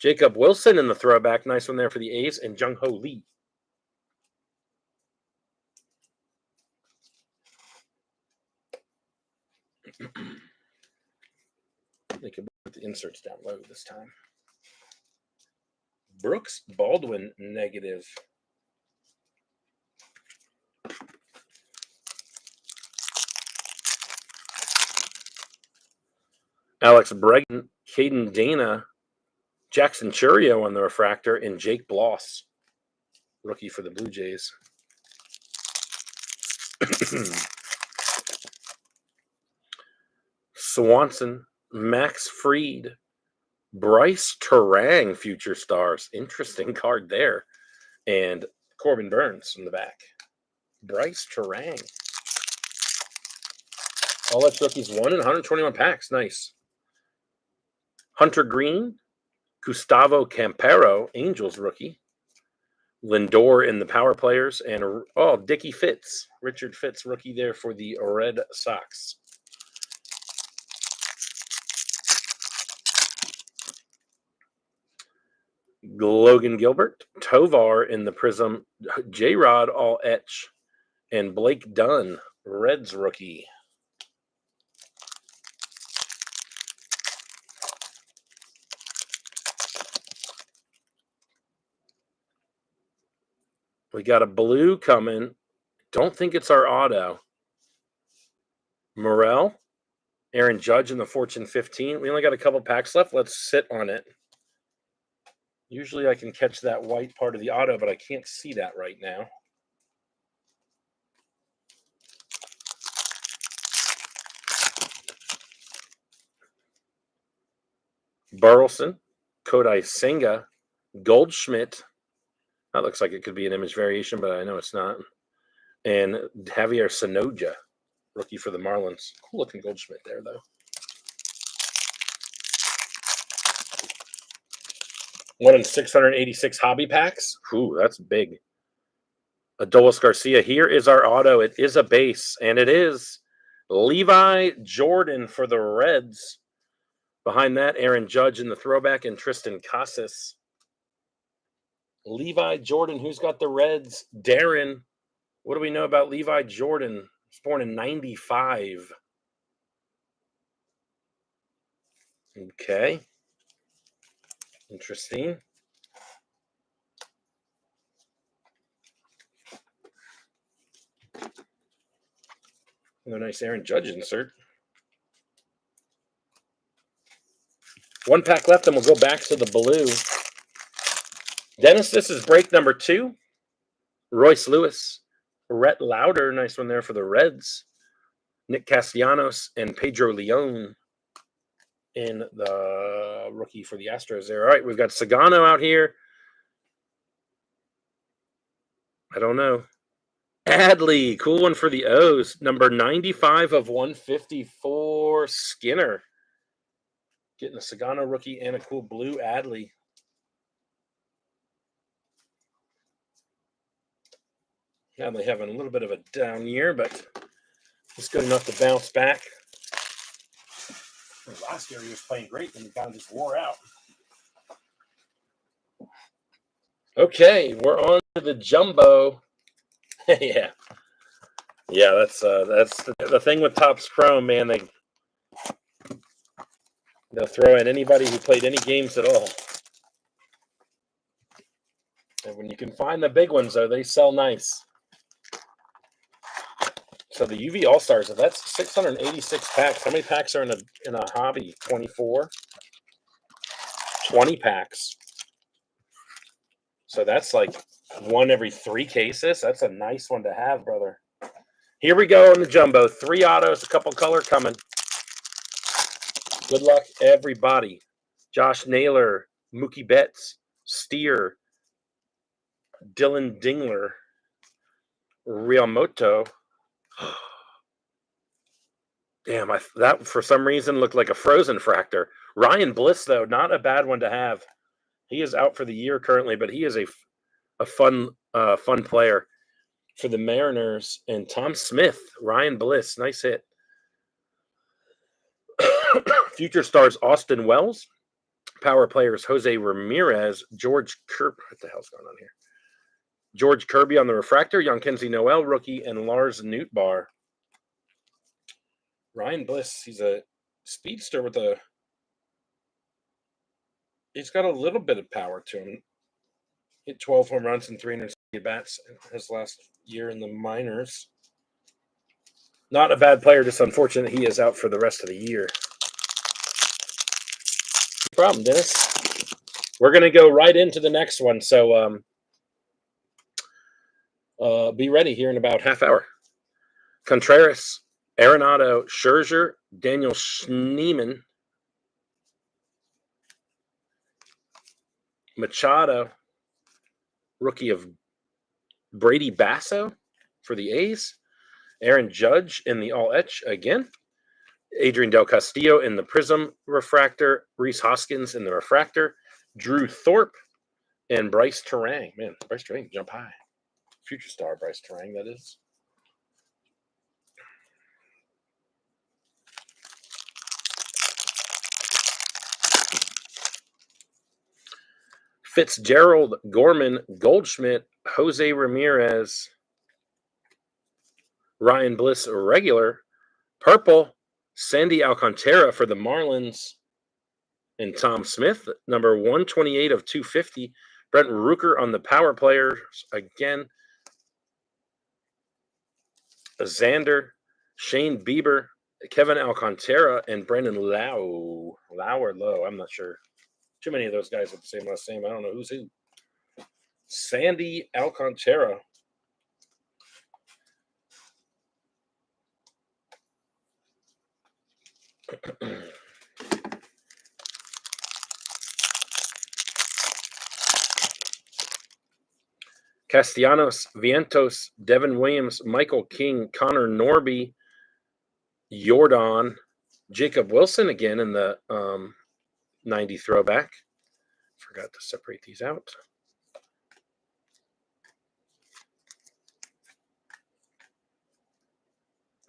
Jacob Wilson in the throwback. Nice one there for the A's. And Jung Ho Lee. They could put the inserts down low this time. Brooks Baldwin negative. Alex Bregman, Caden Dana, Jackson Churio on the refractor, and Jake Bloss, rookie for the Blue Jays. Swanson, Max Fried, Bryce Terang, future stars. Interesting card there. And Corbin Burns in the back. Bryce Terang. All that's rookies 1 in 121 packs. Nice. Hunter Green, Gustavo Campero, Angels rookie. Lindor in the power players. And, Dickie Fitz, Richard Fitz, rookie there for the Red Sox. Logan Gilbert, Tovar in the Prism, J-Rod all etch, and Blake Dunn, Reds rookie. We got a blue coming. Don't think it's our auto. Morel, Aaron Judge in the Fortune 15. We only got a couple packs left. Let's sit on it. Usually I can catch that white part of the auto, but I can't see that right now. Burleson, Kodai Senga, Goldschmidt. That looks like it could be an image variation, but I know it's not. And Javier Sonoja, rookie for the Marlins. Cool looking Goldschmidt there, though. 1 in 686 hobby packs. Ooh, that's big. Adolis Garcia. Here is our auto. It is a base, and it is Levi Jordan for the Reds. Behind that, Aaron Judge in the throwback and Tristan Casas. Levi Jordan, who's got the Reds? Darren. What do we know about Levi Jordan? He was born in 95. Okay. Interesting. Another nice Aaron Judge insert. 1 pack left, and we'll go back to the blue. Dennis, this is break number 2. Royce Lewis, Rhett Lauder, nice one there for the Reds. Nick Castellanos and Pedro Leon in the rookie for the Astros there. All right, we've got Sagano out here. I don't know. Adley, cool one for the O's. Number 95 of 154, Skinner. Getting a Sagano rookie and a cool blue Adley. Adley having a little bit of a down year, but it's good enough to bounce back. Last year he was playing great, and he kind of just wore out. Okay, we're on to the jumbo. Yeah. Yeah, that's the thing with Topps Chrome, man. They'll throw in anybody who played any games at all. And when you can find the big ones, though, they sell nice. So the UV All Stars, if that's 686 packs, how many packs are in a hobby? 24, 20 packs. So that's like one every 3 cases. That's a nice one to have, brother. Here we go on the jumbo. 3 autos, a couple color coming. Good luck, everybody. Josh Naylor, Mookie Betts, Steer, Dylan Dingler, Riamoto. Damn, that for some reason looked like a frozen fractor. Ryan Bliss, though, not a bad one to have. He is out for the year currently, but he is a fun player for the Mariners. And Tom Smith, Ryan Bliss, nice hit. Future stars Austin Wells, power players Jose Ramirez, George Kirby. What the hell's going on here? George Kirby on the refractor, Young Kenzie Noel, rookie, and Lars Nootbaar. Ryan Bliss, he's a speedster he's got a little bit of power to him. Hit 12 home runs and 360 at-bats his last year in the minors. Not a bad player, just unfortunate he is out for the rest of the year. No problem, Dennis. We're going to go right into the next one, so be ready here in about half hour. Contreras, Arenado, Scherzer, Daniel Schneemann, Machado, rookie of Brady Basso for the A's, Aaron Judge in the All-Etch again, Adrian Del Castillo in the Prism refractor, Rhys Hoskins in the refractor, Drew Thorpe, and Bryce Terang. Man, Bryce Terang, jump high. Future star Bryce Terang, that is. Fitzgerald, Gorman, Goldschmidt, Jose Ramirez, Ryan Bliss, regular, purple, Sandy Alcantara for the Marlins, and Tom Smith, number 128 of 250. Brent Rooker on the power players again. Xander, Shane Bieber, Kevin Alcantara, and Brandon Lowe. Lowe or Lowe, I'm not sure. Too many of those guys with the same last name. I don't know who's who. Sandy Alcantara. Castellanos, Vientos, Devin Williams, Michael King, Connor Norby, Jordan, Jacob Wilson again in the 90 throwback. Forgot to separate these out.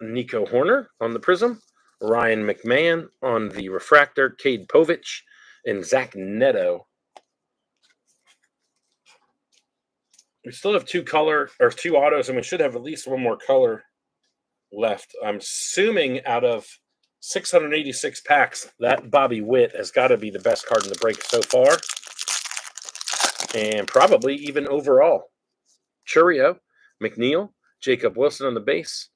Nico Horner on the Prism, Ryan McMahon on the refractor, Cade Povich, and Zach Neto. We still have 2 autos, and we should have at least one more color left. I'm assuming out of 686 packs, that Bobby Witt has got to be the best card in the break so far, and probably even overall. Churio, McNeil, Jacob Wilson on the base,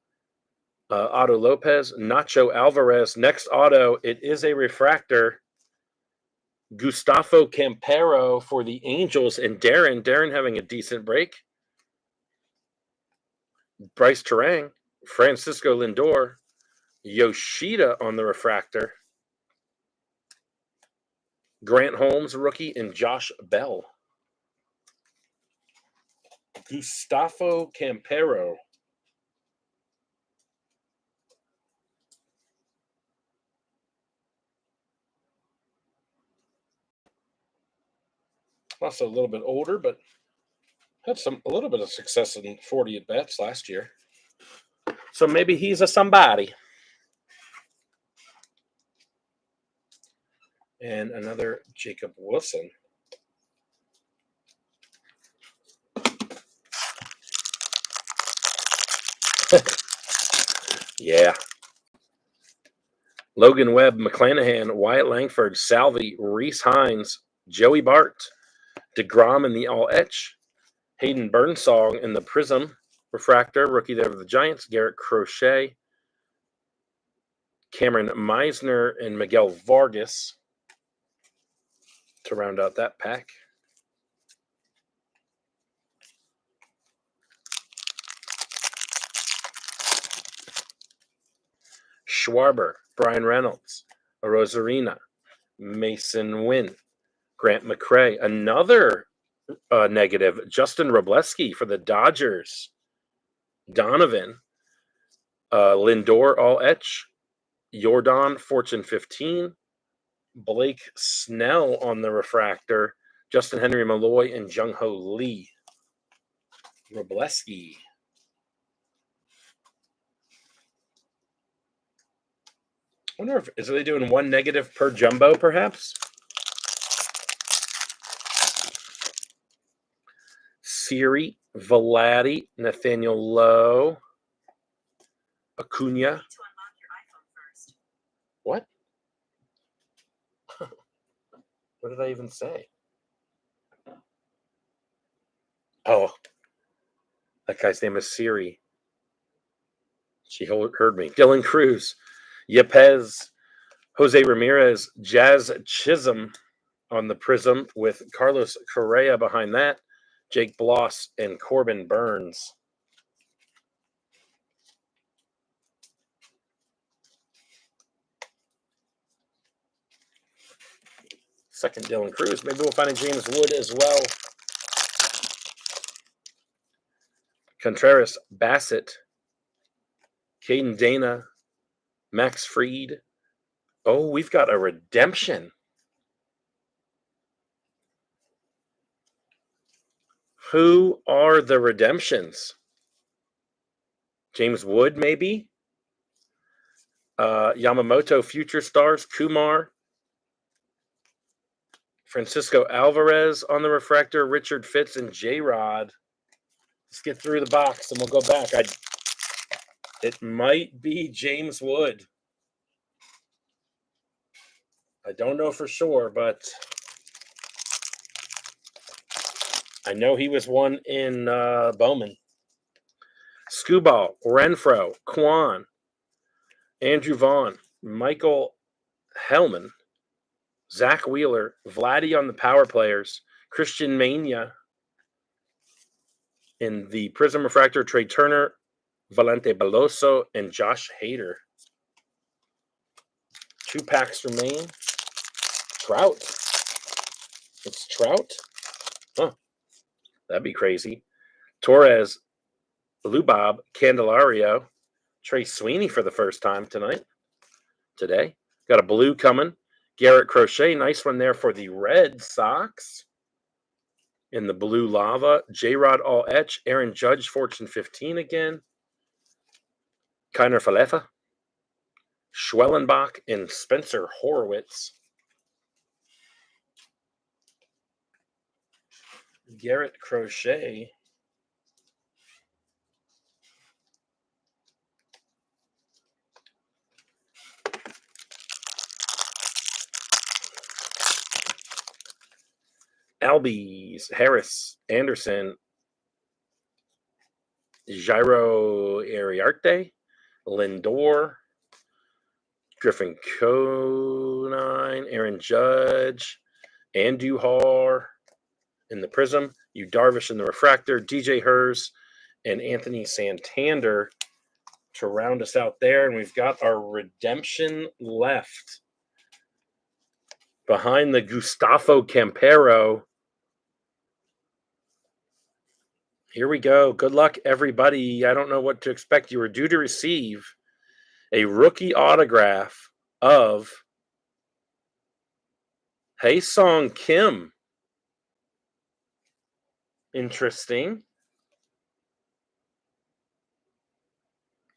Otto Lopez, Nacho Alvarez. Next auto, it is a refractor. Gustavo Campero for the Angels, and Darren having a decent break. Bryce Terang, Francisco Lindor, Yoshida on the refractor, Grant Holmes, rookie, and Josh Bell. Gustavo Campero. Also a little bit older, but had a little bit of success in 40 at-bats last year. So maybe he's a somebody. And another Jacob Wilson. Yeah. Logan Webb, McClanahan, Wyatt Langford, Salvi, Reese Hines, Joey Bart, DeGrom in the all-etch, Hayden Burnsong in the Prism refractor, rookie there of the Giants, Garrett Crochet, Cameron Meisner, and Miguel Vargas to round out that pack. Schwarber, Brian Reynolds, Rosarina, Mason Wynn, Grant McCrae, another negative, Justin Robleski for the Dodgers, Donovan, Lindor all etch, Jordan Fortune 15, Blake Snell on the refractor, Justin Henry Malloy, and Jung Ho Lee. Robleski. I wonder if they doing one negative per jumbo, perhaps? Siri, Vladi, Nathaniel Lowe, Acuna. What? What did I even say? Oh, that guy's name is Siri. She heard me. Dylan Cruz, Yepez, Jose Ramirez, Jazz Chisholm on the Prism with Carlos Correa behind that, Jake Bloss, and Corbin Burns. Second Dylan Cruz. Maybe we'll find a James Wood as well. Contreras, Bassett, Caden Dana, Max Fried. Oh, we've got a redemption. Who are the redemptions? James Wood, maybe? Yamamoto, Future Stars, Kumar, Francisco Alvarez on the refractor, Richard Fitz, and J-Rod. Let's get through the box, and we'll go back. It might be James Wood. I don't know for sure, but I know he was one in Bowman. Skubal, Renfro, Kwan, Andrew Vaughn, Michael Hellman, Zach Wheeler, Vladdy on the power players, Christian Mania in the Prism Refractor, Trey Turner, Valente Beloso, and Josh Hader. 2 packs remain. Trout. It's Trout? Huh. That'd be crazy. Torres, Lubob, Candelario, Trey Sweeney for the first time today. Got a blue coming. Garrett Crochet, nice one there for the Red Sox. In the blue lava, J-Rod all etch, Aaron Judge, Fortune 15 again. Kiner Falefa, Schwellenbach, and Spencer Horowitz. Garrett Crochet. Albies, Harris, Anderson, Jairo Ariarte, Lindor, Griffin Conine, Aaron Judge, Andujar in the Prism, Yu Darvish in the Refractor, DJ Hers, and Anthony Santander to round us out there. And we've got our redemption left. Behind the Gustavo Campero. Here we go. Good luck, everybody. I don't know what to expect. You were due to receive a rookie autograph of Hae-Sung Kim. Interesting.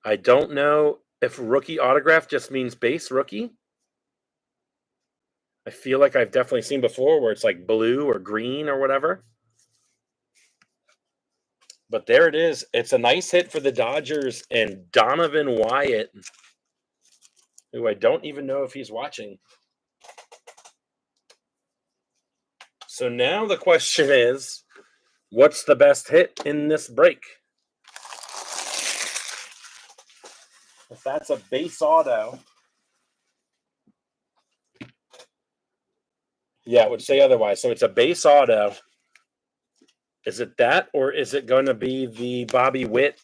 I don't know if rookie autograph just means base rookie. I feel like I've definitely seen before where it's like blue or green or whatever. But there it is. It's a nice hit for the Dodgers and Donovan Wyatt, who I don't even know if he's watching. So now the question is, what's the best hit in this break? If that's a base auto, yeah, it would say otherwise. So it's a base auto. Is it that, or is it going to be the Bobby Witt?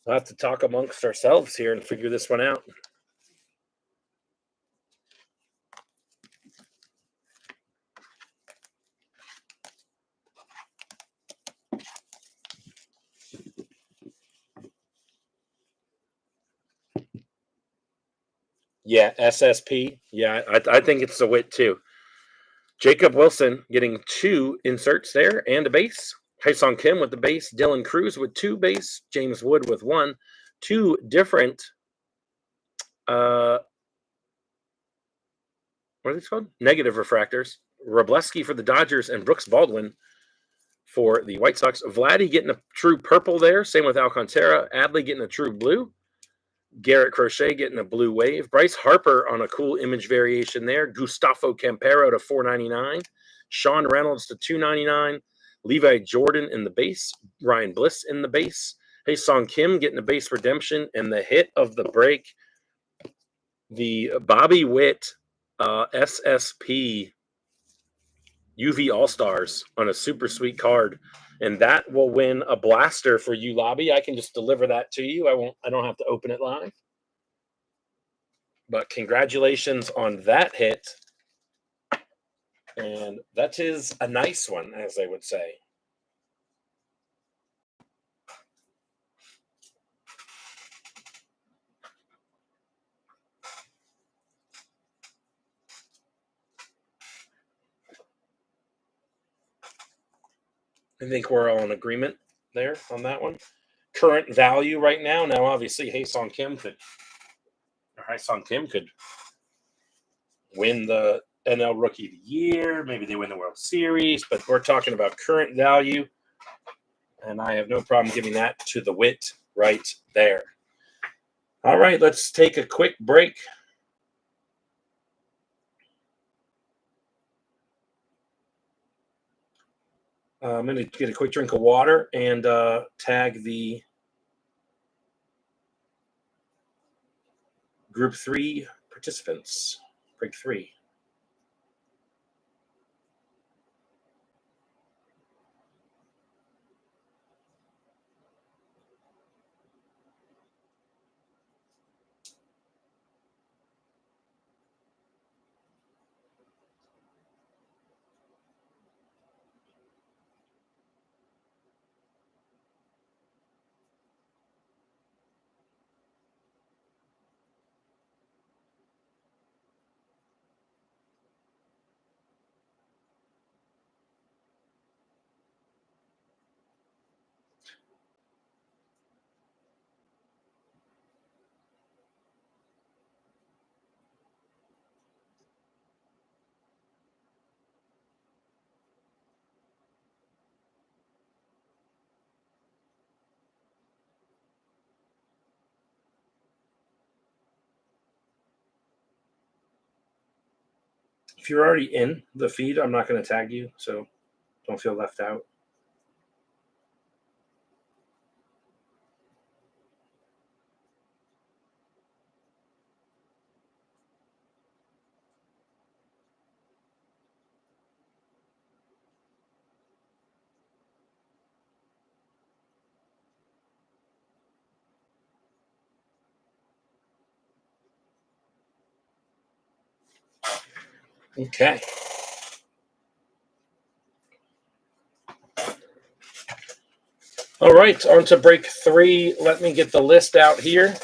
We'll have to talk amongst ourselves here and figure this one out. Yeah, SSP. Yeah, I think it's the Witt too. Jacob Wilson getting 2 inserts there and a base. Hyesung Kim with the base. Dylan Cruz with 2 base. James Wood with 1. 2 different, what are these called? Negative refractors. Robleski for the Dodgers and Brooks Baldwin for the White Sox. Vladdy getting a true purple there. Same with Alcantara. Adley getting a true blue. Garrett Crochet getting a blue wave. Bryce Harper on a cool image variation there. Gustavo Campero to $4.99. Sean Reynolds to $2.99. Levi Jordan in the base. Ryan Bliss in the base. Hyesung Kim getting a base redemption. And the hit of the break, the Bobby Witt SSP UV All-Stars on a super sweet card. And that will win a blaster for you, Lobby. I can just deliver that to you. I don't have to open it live. But congratulations on that hit. And that is a nice one, as they would say. I think we're all in agreement there on that one. Current value right now. Now, obviously, Hyesung Kim could win the NL Rookie of the Year. Maybe they win the World Series, but we're talking about current value. And I have no problem giving that to the Witt right there. All right, let's take a quick break. I'm going to get a quick drink of water and tag the Group 3 participants, break 3. If you're already in the feed, I'm not going to tag you, so don't feel left out. Okay. All right, on to break 3. Let me get the list out here.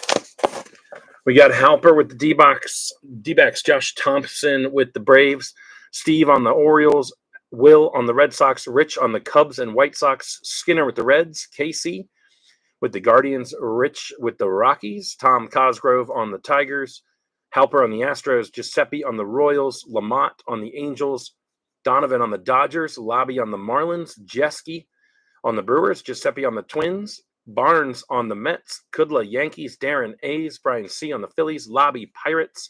We got Halper with the D-backs, Josh Thompson with the Braves, Steve on the Orioles, Will on the Red Sox, Rich on the Cubs and White Sox, Skinner with the Reds, Casey with the Guardians, Rich with the Rockies, Tom Cosgrove on the Tigers, Halper on the Astros, Giuseppe on the Royals, Lamont on the Angels, Donovan on the Dodgers, Lobby on the Marlins, Jeske on the Brewers, Giuseppe on the Twins, Barnes on the Mets, Kudla Yankees, Darren A's, Brian C. on the Phillies, Lobby Pirates,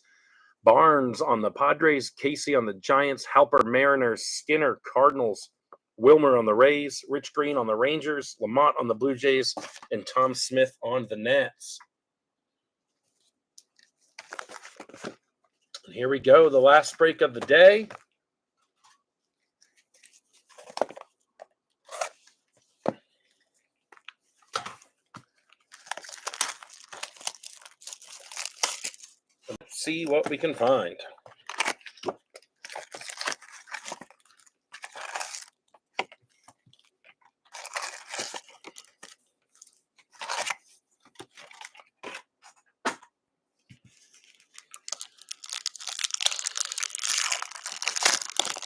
Barnes on the Padres, Casey on the Giants, Halper Mariners, Skinner Cardinals, Wilmer on the Rays, Rich Green on the Rangers, Lamont on the Blue Jays, and Tom Smith on the Nats. And here we go, the last break of the day. Let's see what we can find.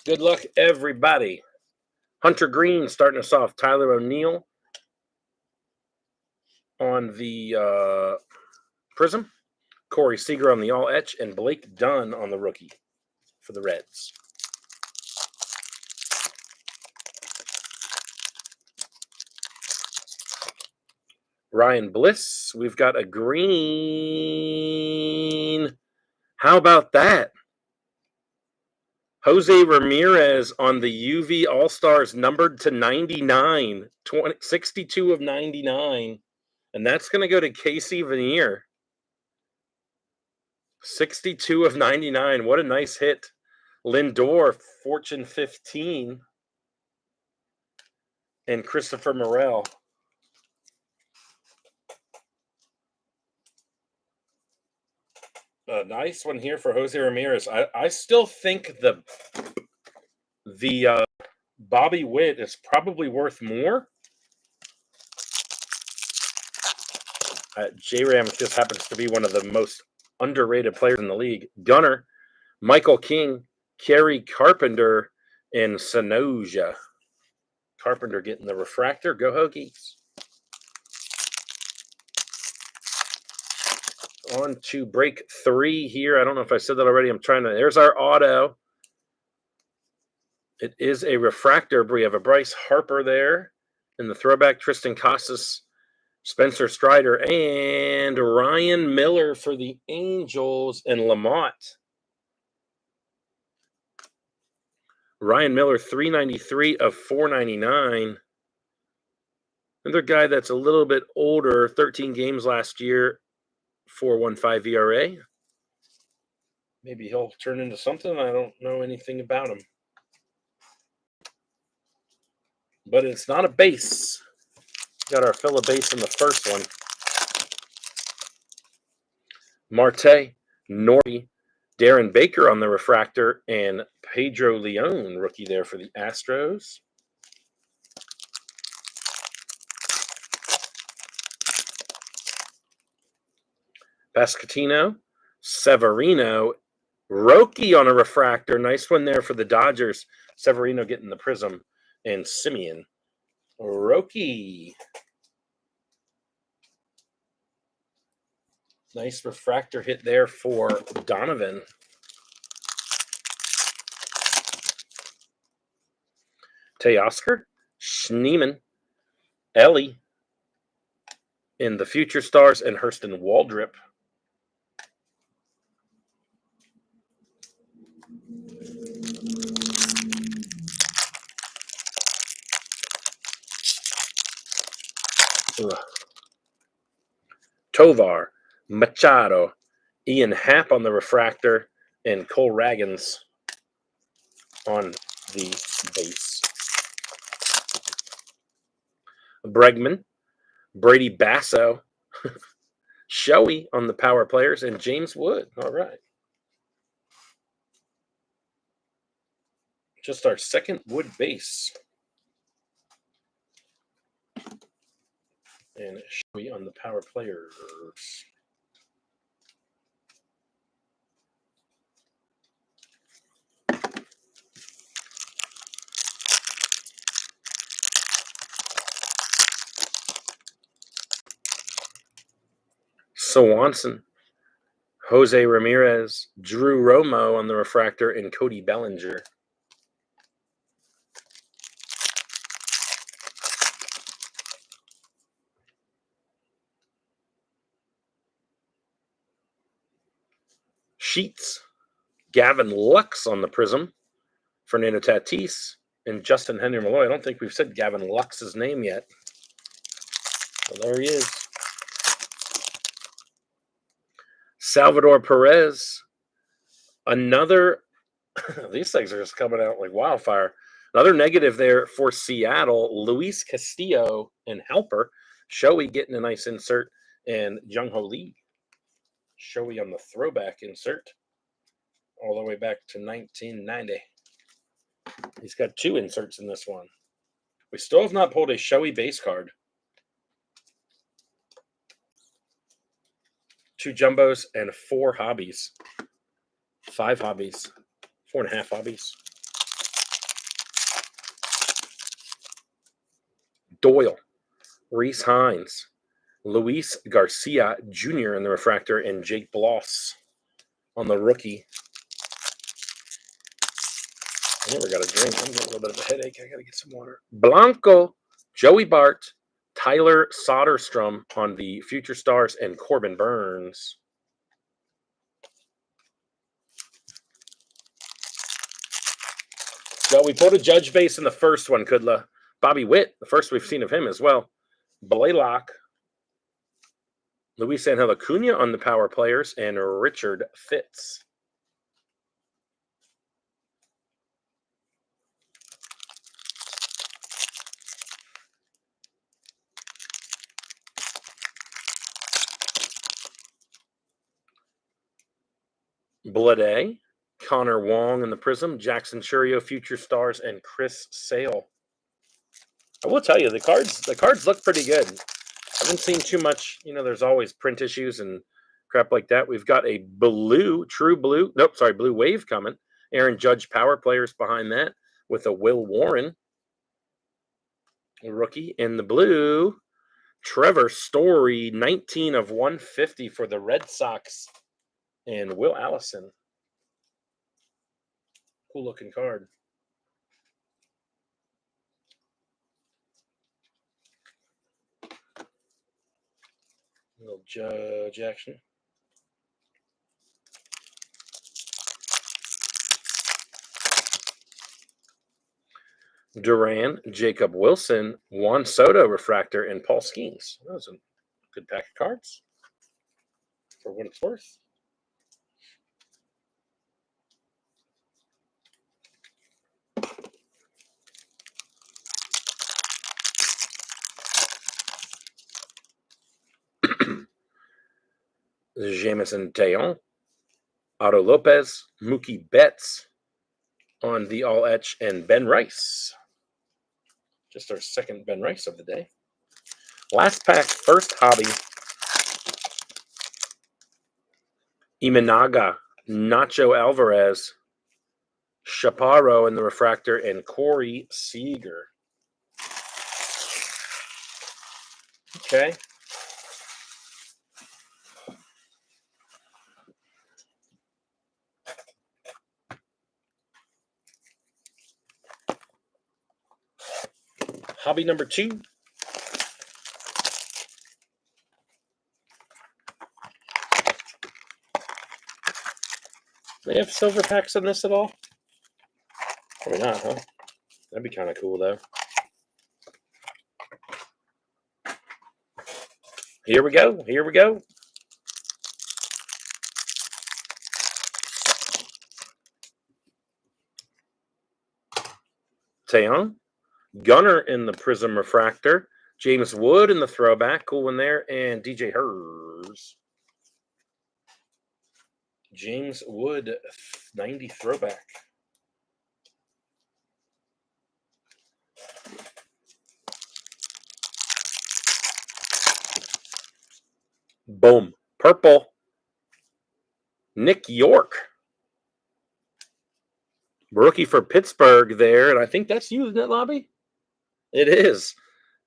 Good luck, everybody. Hunter Green starting us off. Tyler O'Neill on the Prism. Corey Seager on the All Etch. And Blake Dunn on the rookie for the Reds. Ryan Bliss. We've got a green. How about that? Jose Ramirez on the UV All-Stars numbered to 99, 62 of 99. And that's going to go to Casey Veneer. 62 of 99. What a nice hit. Lindor, Fortune 15. And Christopher Morel. A nice one here for Jose Ramirez. I still think the Bobby Witt is probably worth more. J-Ram just happens to be one of the most underrated players in the league. Gunner, Michael King, Kerry Carpenter, and Sanoja. Carpenter getting the refractor. Go Hokies. On to break 3 here. I don't know if I said that already. There's our auto. It is a refractor. We have a Bryce Harper there. In the throwback, Tristan Casas, Spencer Strider, and Ryan Miller for the Angels and Lamont. Ryan Miller, 393 of 499. Another guy that's a little bit older, 13 games last year, 4.15 ERA. Maybe he'll turn into something. I don't know anything about him. But it's not a base. Got our fill of base in the first one. Marte, Norby, Darren Baker on the refractor, and Pedro Leon, rookie there for the Astros. Pascatino, Severino, Roki on a refractor. Nice one there for the Dodgers. Severino getting the Prism. And Simeon. Roki. Nice refractor hit there for Donovan. Teoscar, Schneemann, Ellie, in the Future Stars, and Hurston Waldrip. Tovar, Machado, Ian Happ on the refractor, and Cole Raggins on the base. Bregman, Brady Basso, Shoei on the power players, and James Wood. All right. Just our second Wood base. And Shoei on the power players. Swanson, Jose Ramirez, Drew Romo on the refractor, and Cody Bellinger. Sheets, Gavin Lux on the Prism, Fernando Tatis, and Justin Henry Malloy. I don't think we've said Gavin Lux's name yet. Well, there he is. Salvador Perez. Another, these things are just coming out like wildfire. Another negative there for Seattle. Luis Castillo and Helper. Shohei getting a nice insert. And Jung Ho Lee. Shohei on the throwback insert. All the way back to 1990. He's got 2 inserts in this one. We still have not pulled a Shohei base card. 2 jumbos and 4 hobbies. 5 hobbies. 4.5 hobbies. Doyle, Reese Hines, Luis Garcia Jr. in the refractor, and Jake Bloss on the rookie. I never got a drink. I'm getting a little bit of a headache. I got to get some water. Blanco, Joey Bart, Tyler Soderstrom on the Future Stars, and Corbin Burns. So we pulled a Judge base in the first one, Kudla. Bobby Witt, the first we've seen of him as well. Blaylock, Luis Angel Acuna on the power players, and Richard Fitz. Blade, Connor Wong in the Prism, Jackson Churio, Future Stars, and Chris Sale. I will tell you, the cards look pretty good. I haven't seen too much. You know, there's always print issues and crap like that. We've got a blue wave coming. Aaron Judge power players behind that with a Will Warren rookie in the blue. Trevor Story, 19 of 150 for the Red Sox. And Will Allison. Cool looking card. Little Judge action. Duran, Jacob Wilson, Juan Soto refractor, and Paul Skeens. That was a good pack of cards for what it's worth. Jamison Teon, Otto Lopez, Mookie Betts on the All Etch, and Ben Rice. Just our second Ben Rice of the day. Last pack, first hobby. Imanaga, Nacho Alvarez, Chaparro in the refractor, and Corey Seager. Okay. Hobby number 2. They have silver packs in this at all? Probably not, huh? That'd be kind of cool, though. Here we go. Here we go. Teon, Gunner in the Prism refractor, James Wood in the throwback, cool one there, and DJ Hers. James Wood, 90 throwback. Boom. Purple. Nick York. Rookie for Pittsburgh there, and I think that's you, isn't it, Lobby? It is.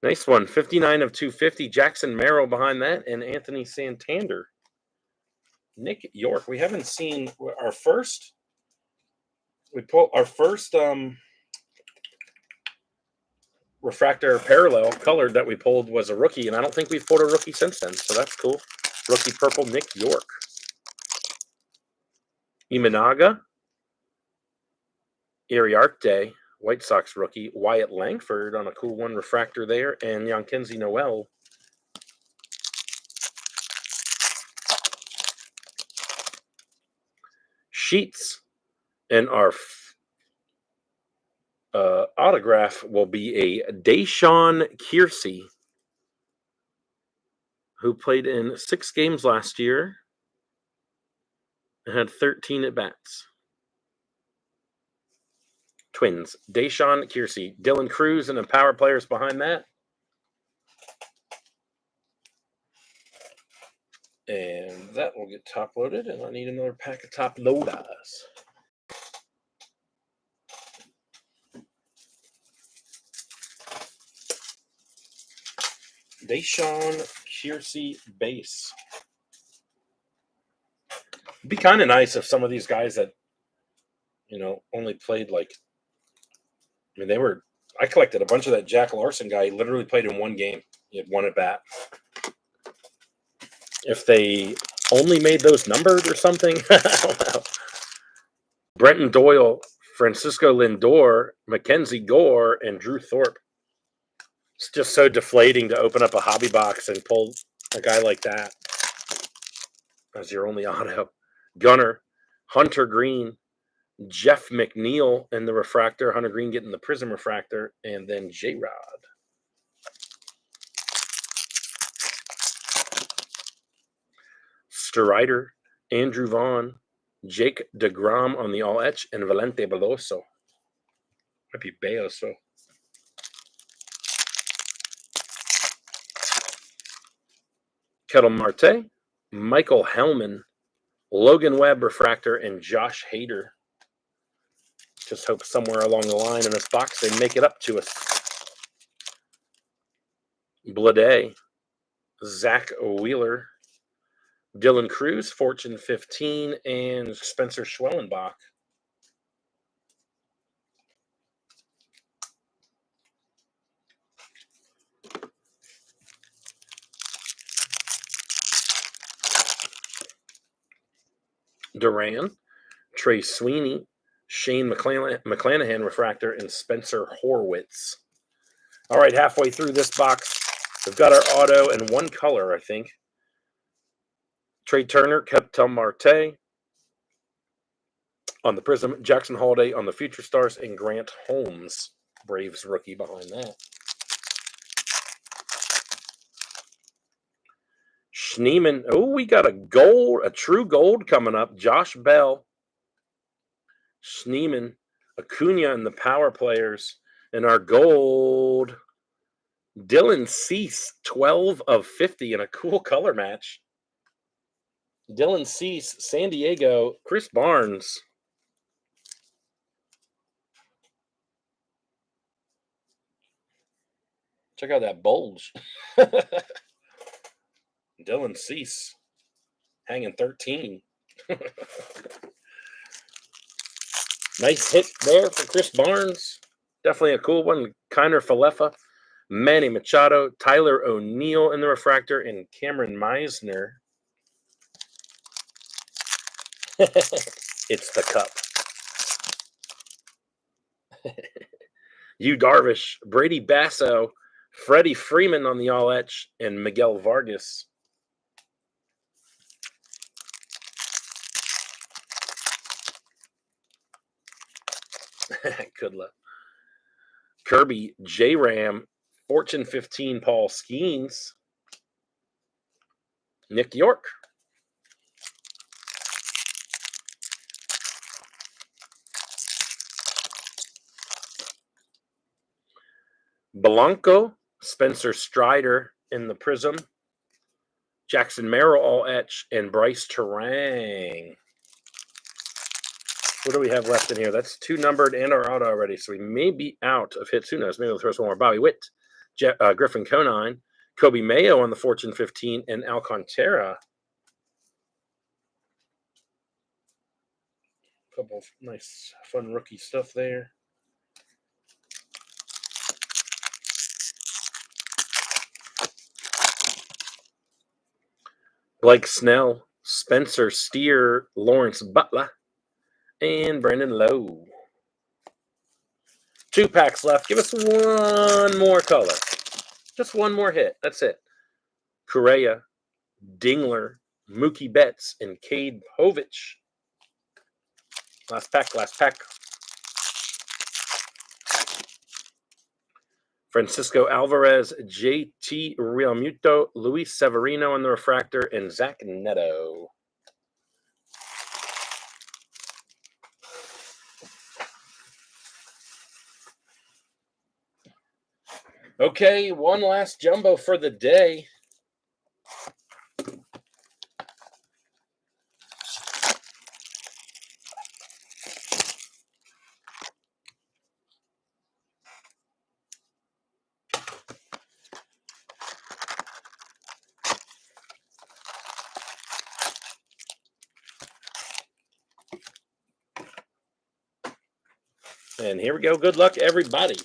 Nice one. 59 of 250. Jackson Merrill behind that, and Anthony Santander. Nick York. We haven't seen our first. We pulled our first refractor parallel colored that we pulled was a rookie, and I don't think we've pulled a rookie since then. So that's cool. Rookie purple Nick York. Imanaga. Iriarte, White Sox rookie. Wyatt Langford on a cool one refractor there. And Yankenzi Noel. Sheets. And our autograph will be a Deshaun Kiersey, who played in 6 games last year and had 13 at-bats. Twins, Deshaun Kiersey, Dylan Cruz, and the power players behind that. And that will get top loaded, and I need another pack of top loaders. Deshaun Kiersey base. It'd be kind of nice if some of these guys that, only played I collected a bunch of that Jack Larson guy. He literally played in 1 game. He had 1 at bat. If they only made those numbered or something, I don't know. Brenton Doyle, Francisco Lindor, Mackenzie Gore, and Drew Thorpe. It's just so deflating to open up a hobby box and pull a guy like that as your only auto. Gunner, Hunter Green, Jeff McNeil in the refractor, Hunter Green getting the Prism refractor, and then J-Rod. Strider, Andrew Vaughn, Jake DeGrom on the all-etch, and Valente Beloso. Might be Beoso. Kettle Marte, Michael Hellman, Logan Webb refractor, and Josh Hader. Just hope somewhere along the line in this box they make it up to us. Blade, Zach Wheeler, Dylan Cruz, Fortune 15, and Spencer Schwellenbach. Duran, Trey Sweeney, Shane McClanahan refractor, and Spencer Horwitz. All right, halfway through this box, we've got our auto in 1 color, I think. Trey Turner, Ketel Marte on the Prism, Jackson Holiday on the Future Stars, and Grant Holmes, Braves rookie behind that. Schneeman. Oh, we got a true gold coming up. Josh Bell, Schneeman, Acuna, and the power players. And our gold, Dylan Cease, 12 of 50 in a cool color match. Dylan Cease, San Diego, Chris Barnes. Check out that bulge. Dylan Cease, hanging 13. Nice hit there for Chris Barnes. Definitely a cool one. Kiner Falefa, Manny Machado, Tyler O'Neill in the refractor, and Cameron Meisner. It's the cup. Yu Darvish, Brady Basso, Freddie Freeman on the all-etch, and Miguel Vargas. Good luck. Kirby, J-Ram, Fortune 15, Paul Skeens. Nick York. Blanco, Spencer Strider in the Prism. Jackson Merrill all etch, and Bryce Terang. What do we have left in here? That's 2 numbered and our auto already, so we may be out of hits. Who knows? Maybe we'll throw some more. Bobby Witt, Griffin Conine, Kobe Mayo on the Fortune 15, and Alcantara. couple of nice, fun rookie stuff there. Blake Snell, Spencer Steer, Lawrence Butler, and Brandon Lowe. 2 packs left. Give us one more color. Just one more hit. That's it. Correa, Dingler, Mookie Betts, and Cade Povich. Last pack, last pack. Francisco Alvarez, JT Realmuto, Luis Severino on the refractor, and Zach Neto. Okay, one last jumbo for the day. And here we go. Good luck, everybody.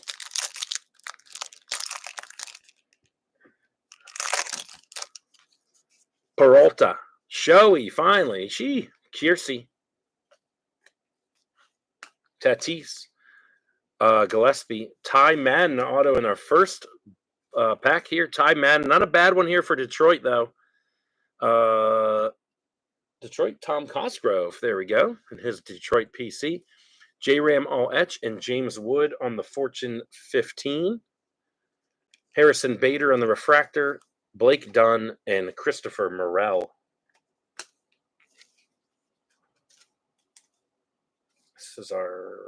Peralta, Showy, finally. Kiersey, Tatis, Gillespie, Ty Madden auto in our first pack here. Ty Madden, not a bad one here for Detroit, though. Detroit, Tom Cosgrove. There we go. And his Detroit PC. J-Ram All Etch and James Wood on the Fortune 15. Harrison Bader on the refractor. Blake Dunn and Christopher Morel. This is our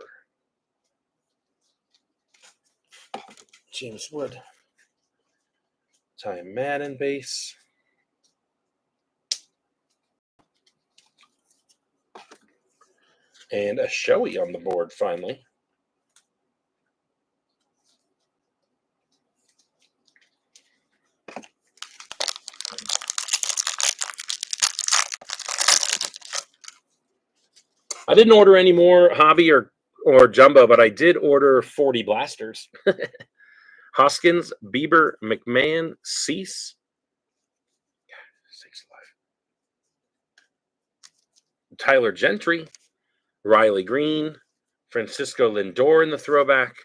James Wood. Ty Madden base. And a Showy on the board, finally. I didn't order any more hobby or jumbo, but I did order 40 blasters. Hoskins, Bieber, McMahon, Cease. Tyler Gentry, Riley Green, Francisco Lindor in the throwback,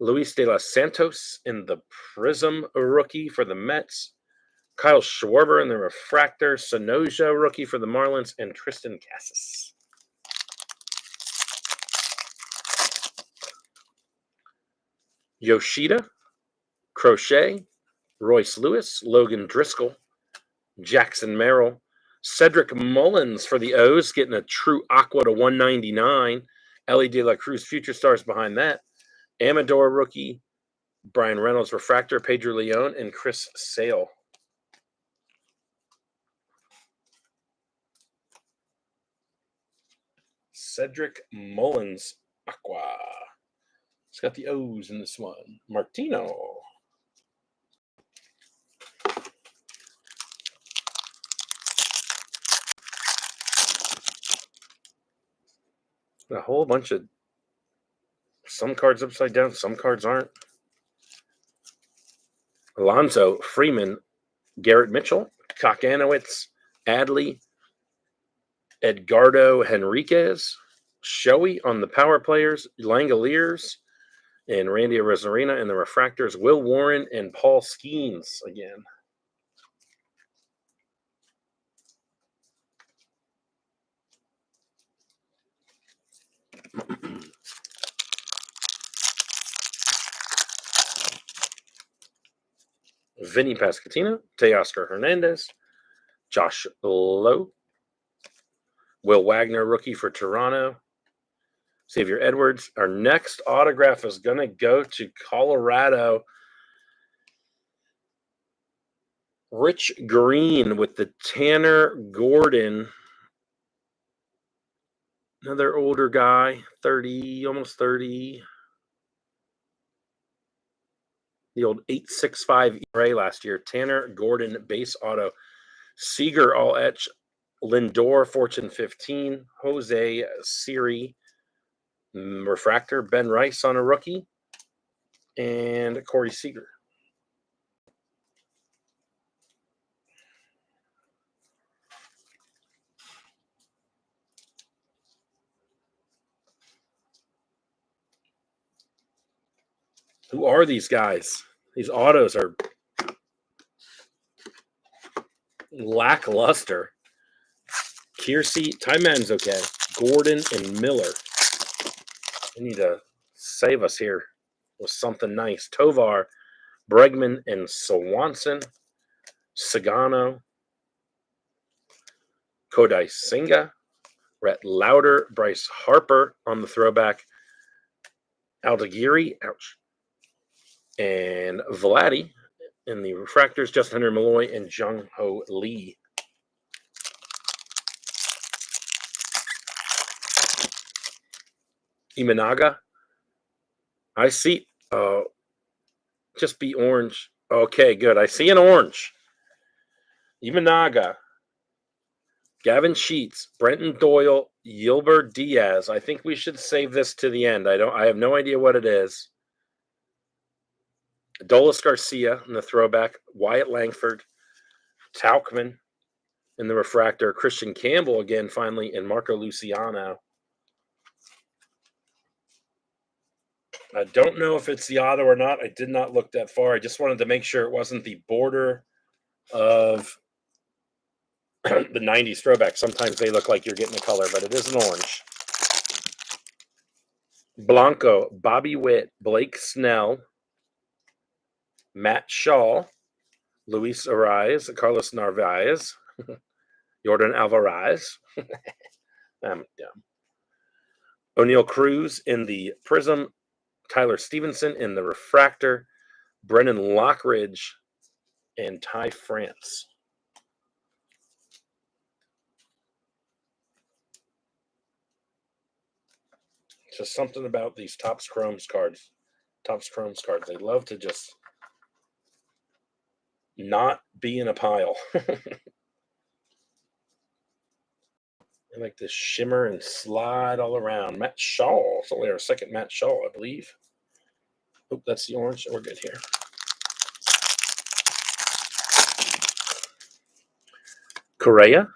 Luis de los Santos in the Prism rookie for the Mets, Kyle Schwarber in the refractor, Sonoja rookie for the Marlins, and Tristan Cassis. Yoshida, Crochet, Royce Lewis, Logan Driscoll, Jackson Merrill, Cedric Mullins for the O's, getting a true aqua to 199. Ellie De La Cruz Future Stars behind that. Amador rookie, Brian Reynolds refractor, Pedro Leon, and Chris Sale. Cedric Mullins aqua. It's got the O's in this one. Martino. A whole bunch of some cards upside down, some cards aren't. Alonzo, Freeman, Garrett Mitchell, Kokanowitz, Adley, Edgardo Henriquez, Showy on the power players, Langoliers, and Randy Arozarena in the refractors, Will Warren and Paul Skeens again. Vinny Pasquantino, Teoscar Hernandez, Josh Lowe, Will Wagner, rookie for Toronto, Xavier Edwards. Our next autograph is going to go to Colorado. Rich Green with the Tanner Gordon. Another older guy, 30, almost 30. The old 865 ERA last year. Tanner Gordon base auto. Seager all etch. Lindor, Fortune 15. Jose Siri, refractor. Ben Rice on a rookie. And Corey Seager. Who are these guys? These autos are lackluster. Kiersey, Ty Madden's okay. Gordon and Miller. We need to save us here with something nice. Tovar, Bregman, and Swanson. Sagano. Kodai Senga. Rhett Lauder. Bryce Harper on the throwback. Aldagiri. Ouch. And Vladdy in the refractors. Justin Henry Malloy and Jung Ho Lee. Imanaga. I see. Just be orange. Okay, good. I see an orange. Imanaga. Gavin Sheets. Brenton Doyle. Yilbert Diaz. I think we should save this to the end. I have no idea what it is. Adolis Garcia in the throwback. Wyatt Langford. Tauchman in the refractor. Christian Campbell again, finally, and Marco Luciano. I don't know if it's the auto or not. I did not look that far. I just wanted to make sure it wasn't the border of the 90s throwback. Sometimes they look like you're getting a color, but it is an orange. Blanco, Bobby Witt, Blake Snell, Matt Shaw, Luis Ariz, Carlos Narvaez, Jordan Alvarez. I'm dumb. O'Neill Cruz in the Prism, Tyler Stevenson in the refractor, Brennan Lockridge, and Ty France. Just something about these Topps Chromes cards. They love to just not be in a pile. I like this shimmer and slide all around. Matt Shaw. It's only our second Matt Shaw, I believe. Oh, that's the orange. We're good here. Correa,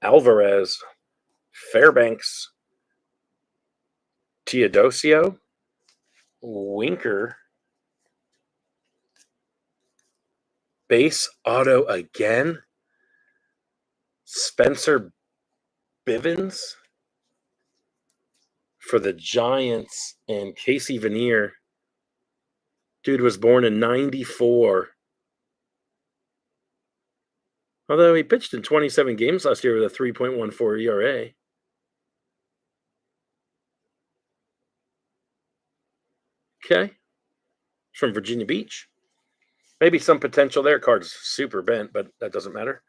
Alvarez, Fairbanks, Teodosio, Winker, base auto again, Spencer Bivens for the Giants, and Casey Veneer. Dude was born in 94. Although he pitched in 27 games last year with a 3.14 ERA. Okay. From Virginia Beach. Maybe some potential there. Card's super bent, but that doesn't matter.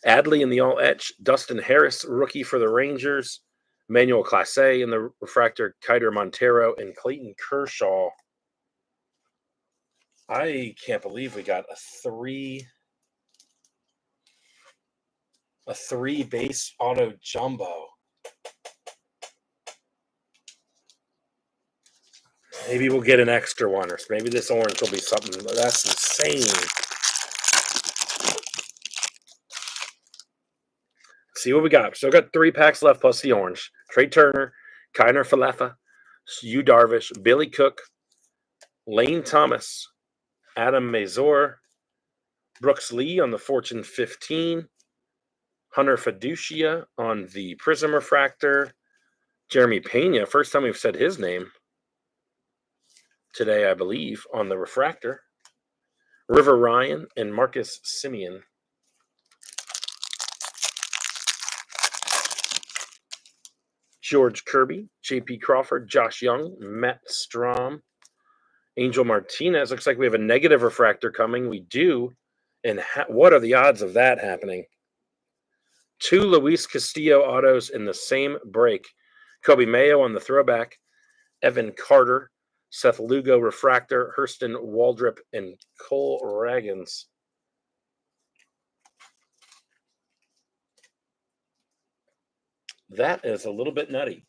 Adley in the all-etch. Dustin Harris, rookie for the Rangers. Emmanuel Clase in the refractor. Kiter Montero and Clayton Kershaw. I can't believe we got a three base auto jumbo. Maybe we'll get an extra one, or maybe this orange will be something. That's insane. See what we got. Still got 3 packs left plus the orange. Trey Turner, Kiner Falefa, Yu Darvish, Billy Cook, Lane Thomas, Adam Mazur, Brooks Lee on the Fortune 15, Hunter Fiducia on the Prism Refractor, Jeremy Pena, first time we've said his name today, I believe, on the refractor, River Ryan, and Marcus Simeon. George Kirby, J.P. Crawford, Josh Young, Matt Strom, Angel Martinez. Looks like we have a negative refractor coming. We do. And what are the odds of that happening? 2 Luis Castillo autos in the same break. Kobe Mayo on the throwback. Evan Carter, Seth Lugo refractor, Hurston Waldrop, and Cole Ragans. That is a little bit nutty.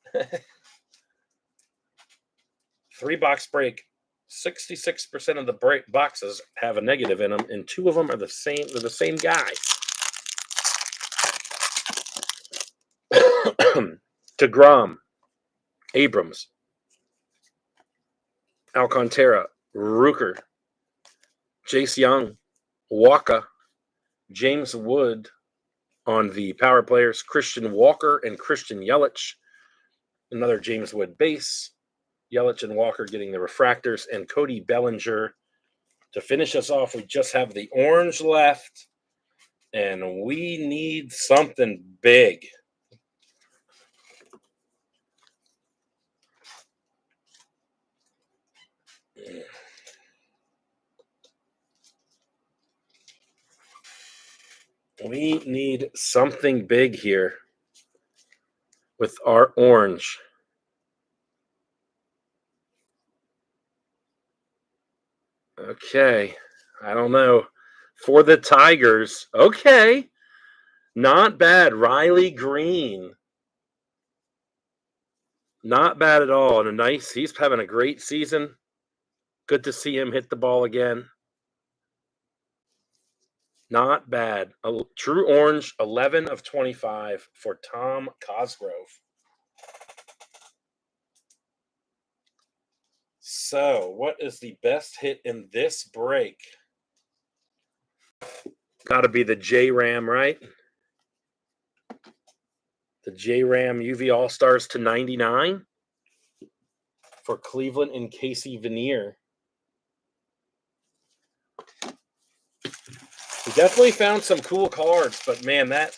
3-box break. 66% of the boxes have a negative in them, and 2 of them are the same. They're the same guy. DeGrom, Abrams, Alcantara, Rooker, Jace Young, Walker, James Wood on the power players, Christian Walker and Christian Yelich. Another James Wood base. Yelich and Walker getting the refractors, and Cody Bellinger to finish us off. We just have the orange left, and we need something big. We need something big here with our orange. Okay, I don't know. For the Tigers, okay, not bad. Riley Green, not bad at all. And he's having a great season. Good to see him hit the ball again. Not bad. A true orange, 11 of 25 for Tom Cosgrove. So, what is the best hit in this break? Got to be the J-Ram, right? The J-Ram UV All-Stars to 99 for Cleveland and Casey Veneer. We definitely found some cool cards, but man, that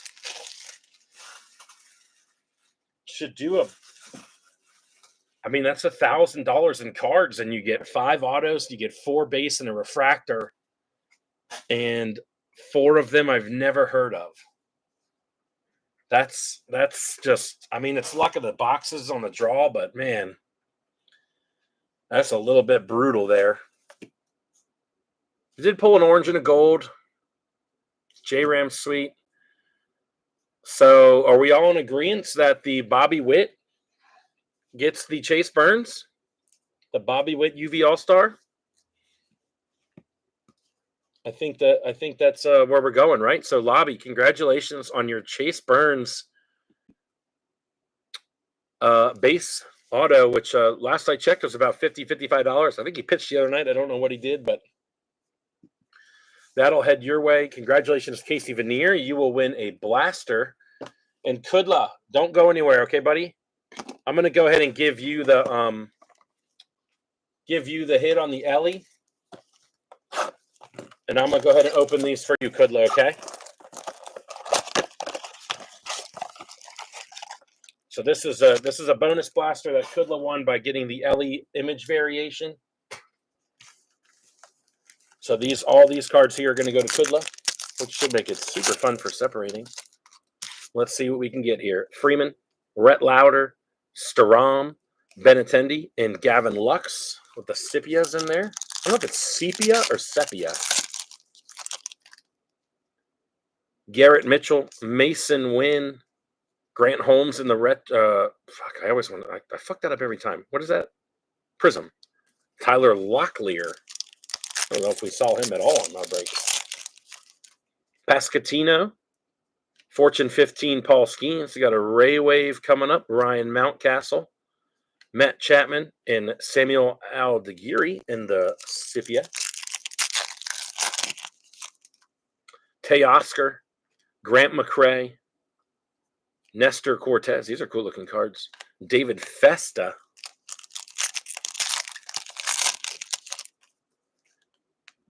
should do that's $1,000 in cards, and you get 5 autos, you get 4 base and a refractor, and 4 of them I've never heard of. That's just, it's luck of the boxes on the draw, but man, that's a little bit brutal there. We did pull an orange and a gold. J-Ram sweet. So are we all in agreement that the Bobby Witt gets the Chase Burns? The Bobby Witt UV All-Star? I think that's where we're going, right? So Lobby, congratulations on your Chase Burns base auto, which last I checked was about $55. I think he pitched the other night. I don't know what he did, but that'll head your way. Congratulations, Casey Veneer. You will win a blaster. And Kudla, don't go anywhere, okay, buddy? I'm going to go ahead and give you the hit on the Ellie. And I'm going to go ahead and open these for you, Kudla, okay? So this is a bonus blaster that Kudla won by getting the Ellie image variation. So all these cards here are going to go to Kudla, which should make it super fun for separating. Let's see what we can get here. Freeman, Rhett Lauder, Starom, Benintendi, and Gavin Lux with the sepias in there. I don't know if it's sepia or sepia. Garrett Mitchell, Mason Wynn, Grant Holmes in the red. I fuck that up every time. What is that? Prism. Tyler Locklear. I don't know if we saw him at all on my break. Pascatino. Fortune 15, Paul Skeens. We got a Ray Wave coming up. Ryan Mountcastle. Matt Chapman and Samuel Aldeguerri in the sepia. Teoscar. Grant McCrae. Nestor Cortez. These are cool looking cards. David Festa.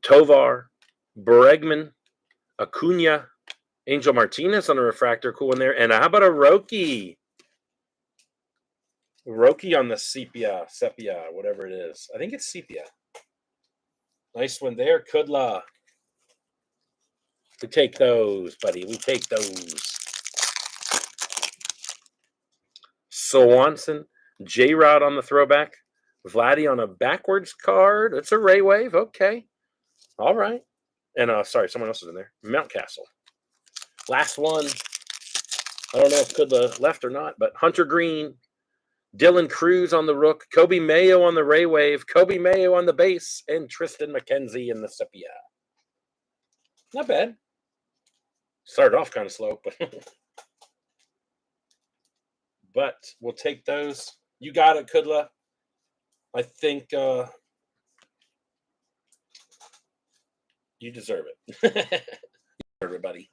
Tovar. Bregman. Acuna. Angel Martinez on a refractor. Cool in there. And how about a Roki? Roki on the sepia, whatever it is. I think it's sepia. Nice one there. Kudla. We take those, buddy. We take those. Swanson. J-Rod on the throwback. Vladdy on a backwards card. It's a Ray Wave. Okay. All right. And sorry, someone else is in there. Mountcastle. Last one I don't know if Kudla left or not, but Hunter Green, Dylan Cruz on the Rook, Kobe Mayo on the Ray Wave, Kobe Mayo on the base, and Tristan McKenzie in the Sepia. Not bad. Started off kind of slow, but we'll take those. You got it, Kudla. I think you deserve it. Everybody.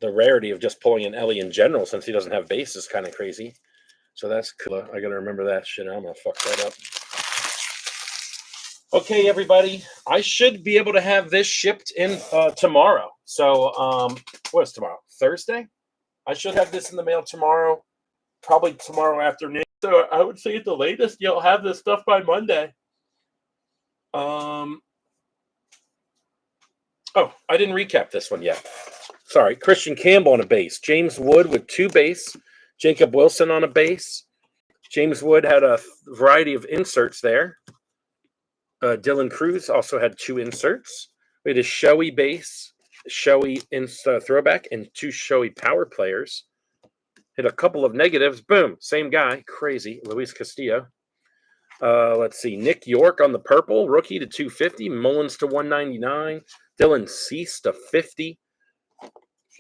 The rarity of just pulling an Ellie in general since he doesn't have base is kind of crazy. So that's cool. I got to remember that shit. I'm going to fuck that up. Okay, everybody. I should be able to have this shipped in tomorrow. So what's tomorrow? Thursday? I should have this in the mail tomorrow. Probably tomorrow afternoon. So I would say at the latest, you'll have this stuff by Monday. Oh, I didn't recap this one yet. Sorry, Christian Campbell on a base. James Wood with 2 base. Jacob Wilson on a base. James Wood had a variety of inserts there. Dylan Cruz also had 2 inserts. We had a showy base, showy throwback, and 2 showy power players. Hit a couple of negatives. Boom, same guy. Crazy. Luis Castillo. Let's see. Nick York on the purple. Rookie to 250. Mullins to 199. Dylan Cease to 50.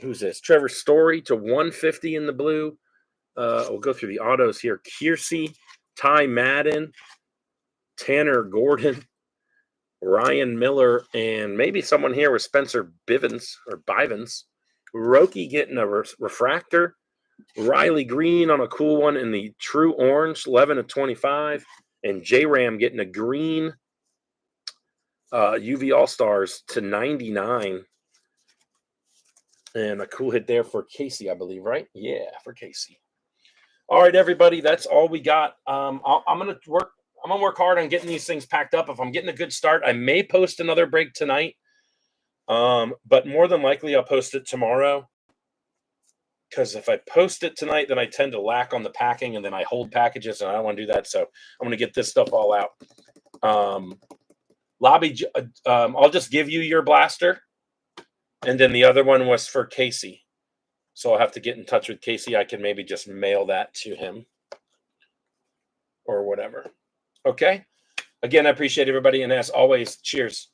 Who's this? Trevor Story to 150 in the blue. We'll go through the autos here. Kiersey, Ty Madden, Tanner Gordon, Ryan Miller, and maybe someone here with Spencer Bivens or Bivens. Roki getting a refractor. Riley Green on a cool one in the true orange, 11 of 25. And J-Ram getting a green UV All-Stars to 99. And a cool hit there for Casey, I believe, right? Yeah, for Casey. All right, everybody, that's all we got. I'm gonna work hard on getting these things packed up. If I'm getting a good start, I may post another break tonight. But more than likely, I'll post it tomorrow. Because if I post it tonight, then I tend to lack on the packing, and then I hold packages, and I don't want to do that. So I'm going to get this stuff all out. Lobby, I'll just give you your blaster. And then the other one was for Casey. So I'll have to get in touch with Casey. I can maybe just mail that to him or whatever. Okay? Again, I appreciate everybody. And as always, cheers.